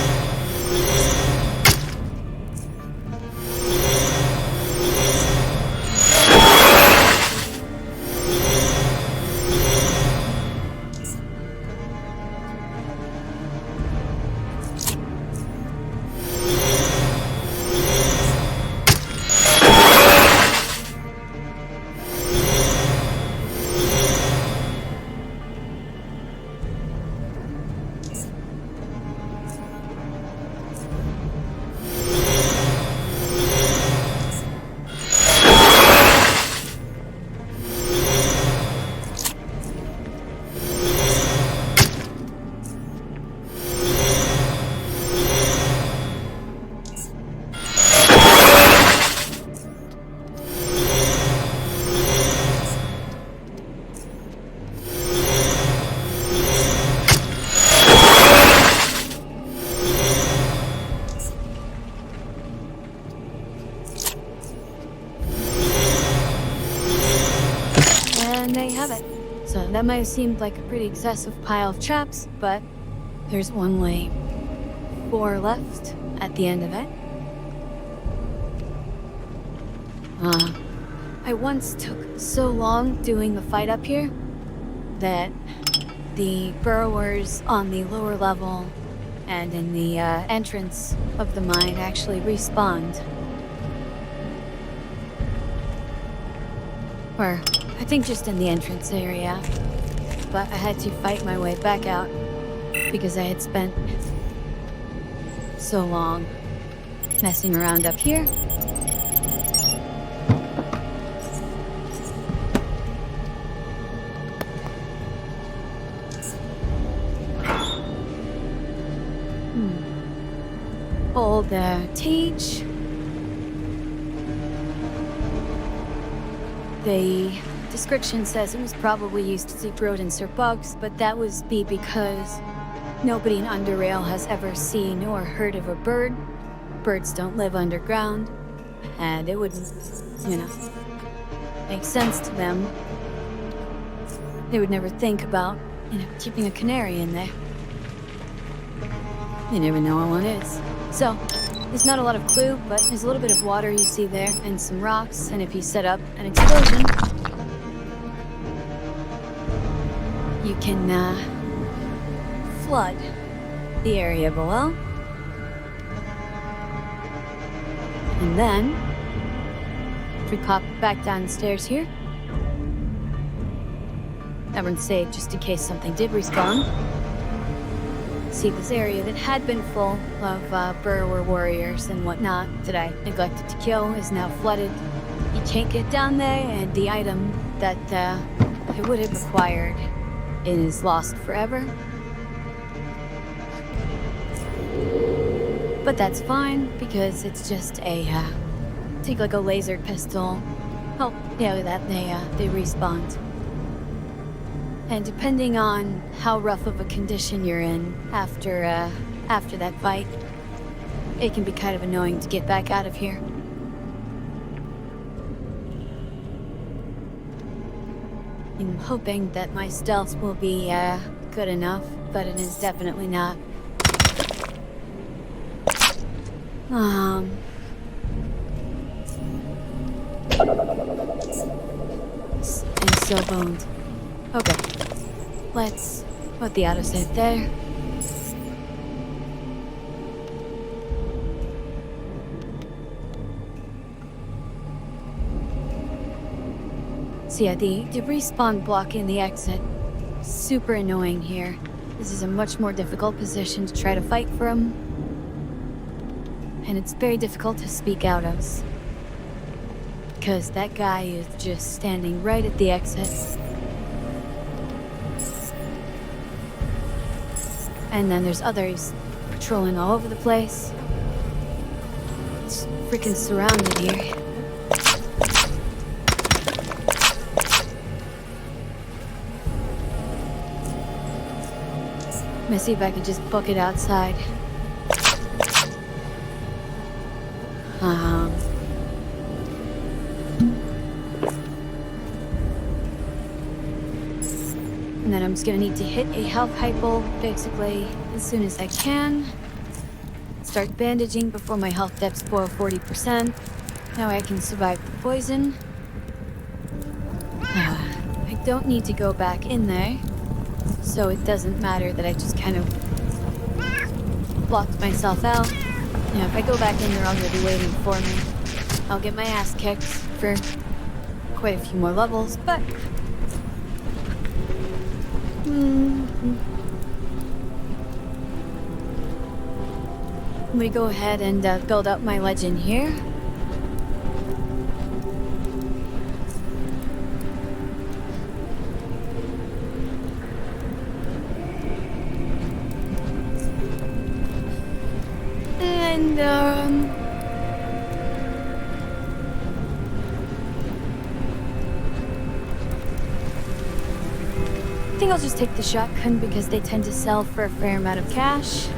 Speaker 1: that might have seemed like a pretty excessive pile of traps, but there's only 4 left at the end of it. I once took so long doing the fight up here that the burrowers on the lower level and in the entrance of the mine actually respawned. Or, I think just in the entrance area. But I had to fight my way back out because I had spent so long messing around up here. Old Teach. The description says it was probably used to seek rodents or bugs, but that would be because nobody in Underrail has ever seen or heard of a bird. Birds don't live underground, and it wouldn't, make sense to them. They would never think about, keeping a canary in there. You never know what one is. So, there's not a lot of clue, but there's a little bit of water you see there, and some rocks, and if you set up an explosion, you can, flood the area below. And then, if we pop back downstairs here, everyone's safe just in case something did respawn. See, this area that had been full of burrower warriors and whatnot that I neglected to kill is now flooded. You can't get down there, and the item that it would have required is lost forever. But that's fine, because it's just a, take like a laser pistol. Oh, yeah, with that, they respawned. And depending on how rough of a condition you're in after that fight, it can be kind of annoying to get back out of here. I'm hoping that my stealth will be good enough, but it is definitely not. And so boned. Okay. Let's put the autosave there. So yeah, the respawn block in the exit, super annoying here. This is a much more difficult position to try to fight from. And it's very difficult to speak out of. Because that guy is just standing right at the exit. And then there's others patrolling all over the place. It's freaking surrounded here. I'm gonna see if I can just book it outside. And then I'm just gonna need to hit a health hypo basically as soon as I can. Start bandaging before my health depths below 40%. Now I can survive the poison. I don't need to go back in there, so it doesn't matter that I just kind of blocked myself out. If I go back in, they're already waiting for me. I'll get my ass kicked for quite a few more levels, but we go ahead and build up my legend here. And I think I'll just take the shotgun because they tend to sell for a fair amount of cash.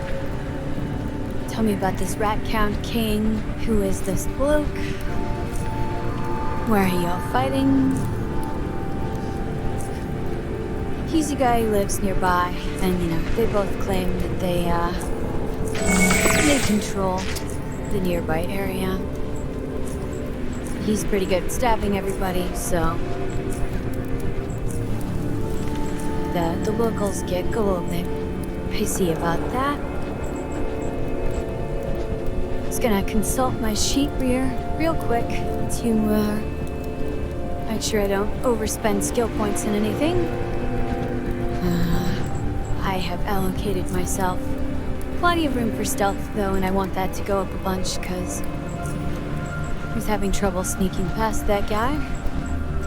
Speaker 1: Tell me about this Rat Count King. Who is this bloke? Where are y'all fighting? He's a guy who lives nearby, and they both claim that they control the nearby area. He's pretty good at stabbing everybody, so the locals get a little bit pissy about that. Just gonna consult my sheet real quick to make sure I don't overspend skill points in anything. I have allocated myself plenty of room for stealth though, and I want that to go up a bunch because I was having trouble sneaking past that guy.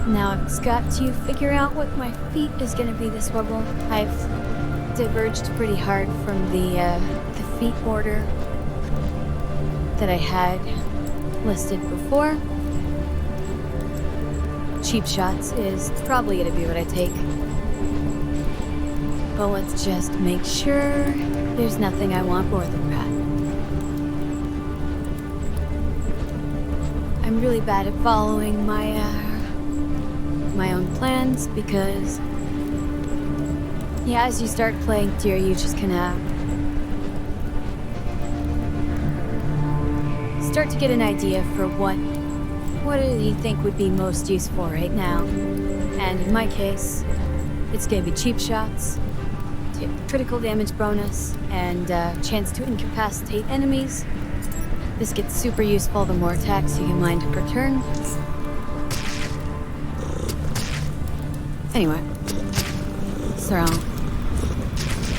Speaker 1: Now I've just got to figure out what my feat is gonna be this level. I've diverged pretty hard from the feat order that I had listed before. Cheap shots is probably gonna be what I take. But let's just make sure there's nothing I want more than that. I'm really bad at following my own plans because, as you start playing Tyr, you just kind of start to get an idea for what do you think would be most useful right now. And in my case, it's gonna be cheap shots, critical damage bonus, and chance to incapacitate enemies. This gets super useful the more attacks you can land per turn. Anyway, so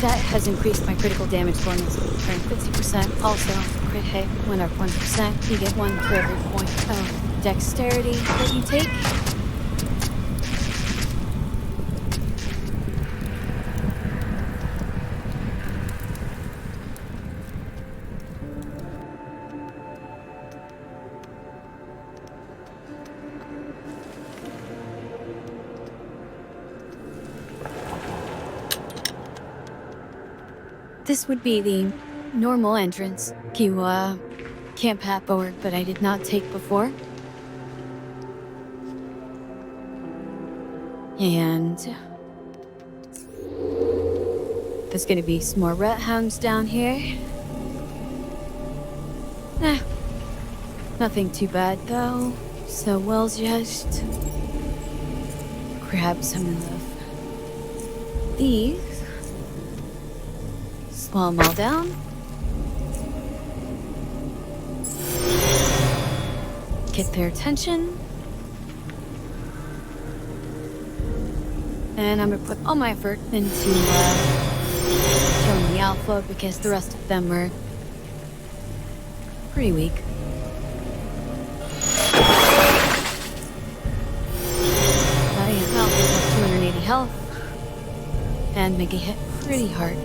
Speaker 1: that has increased my critical damage bonus by 50%. Also, crit hit went up 1%. You get 1 for every point of dexterity that you take. This would be the normal entrance to Camp Hathor, but I did not take before. And there's gonna be some more rat hounds down here. Nothing too bad though, so we'll just grab some of these. Slow them all down. Get their attention. And I'm gonna put all my effort into killing the alpha because the rest of them are pretty weak. Alpha's have 280 health and make a hit pretty hard.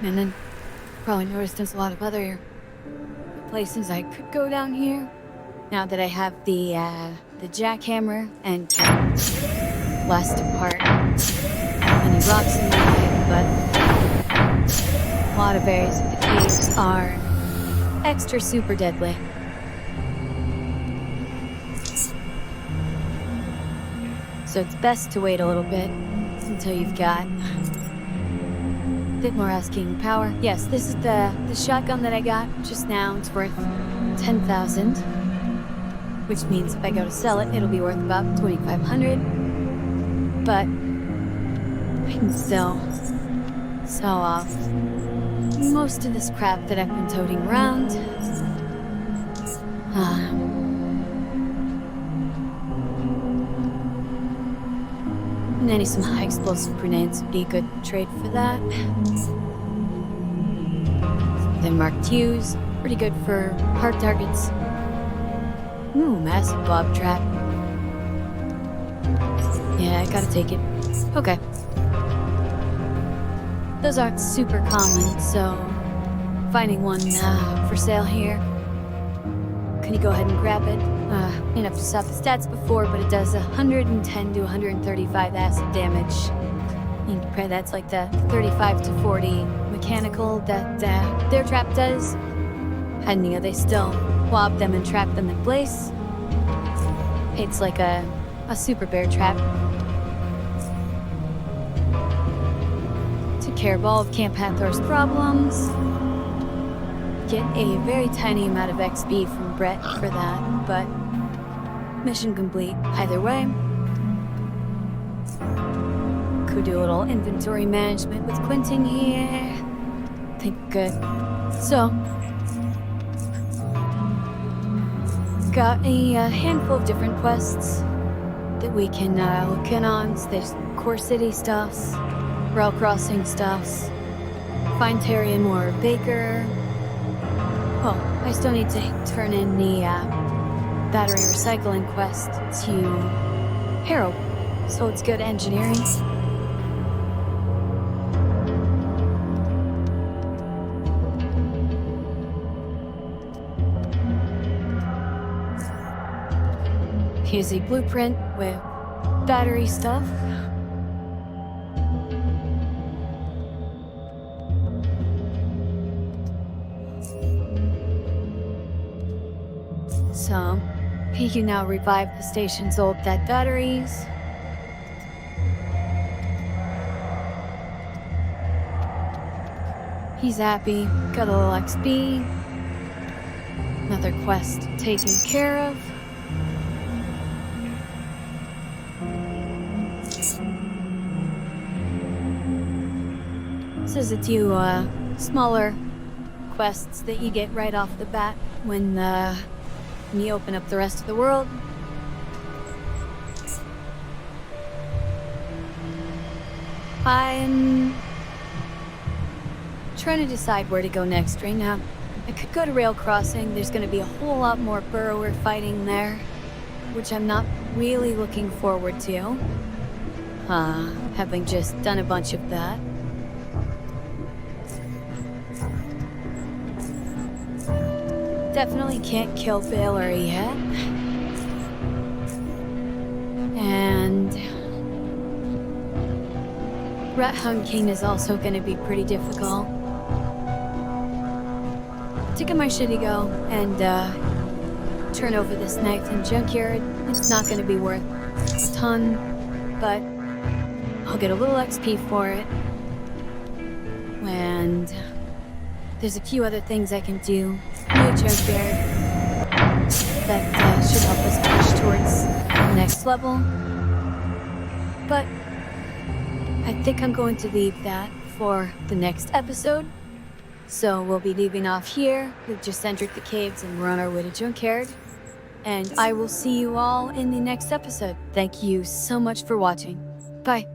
Speaker 1: And then probably noticed there's a lot of other places I could go down here. Now that I have the jackhammer and can blast apart any rocks in my way, but a lot of areas of the caves are extra super deadly. So it's best to wait a little bit until you've got bit more asking power. Yes, this is the shotgun that I got just now. It's worth 10,000, which means if I go to sell it, it'll be worth about 2,500. But I can still sell off most of this crap that I've been toting around. Maybe some high explosive grenades would be a good trade for that. Then Mark IIs, pretty good for hard targets. Ooh, massive bob trap. Yeah, I gotta take it. Okay. Those aren't super common, so finding one for sale here. Can you go ahead and grab it? Didn't have to stop the stats before, but it does 110 to 135 acid damage. You can compare that to like the 35 to 40 mechanical that their trap does. And they still wob them and trap them in place. It's like a super bear trap. Took care of all of Camp Hathor's problems. Get a very tiny amount of XP from Brett for that, but mission complete either way. Could do a little inventory management with Quentin here. I think good. So, got a handful of different quests that we can look in on. So there's Core City stuffs, Rail Crossing stuffs, find Terry and more Baker. Oh, I still need to turn in the battery recycling quest to Harold, so it's good engineering. Here's a blueprint with battery stuff. So, he can now revive the station's old dead batteries. He's happy, got a little XP. Another quest taken care of. There's a few smaller quests that you get right off the bat when you open up the rest of the world. I'm trying to decide where to go next right now. I could go to Rail Crossing. There's going to be a whole lot more burrower fighting there, which I'm not really looking forward to. Having just done a bunch of that. Definitely can't kill Valeria yet. And Rat hunting is also going to be pretty difficult. Taking my shitty go and turn over this knife in junkyard. It's not going to be worth a ton, but I'll get a little XP for it. And there's a few other things I can do. New junkyard that should help us push towards the next level. But I think I'm going to leave that for the next episode. So we'll be leaving off here. We've just entered the caves and we're on our way to junkyard. And I will see you all in the next episode. Thank you so much for watching. Bye.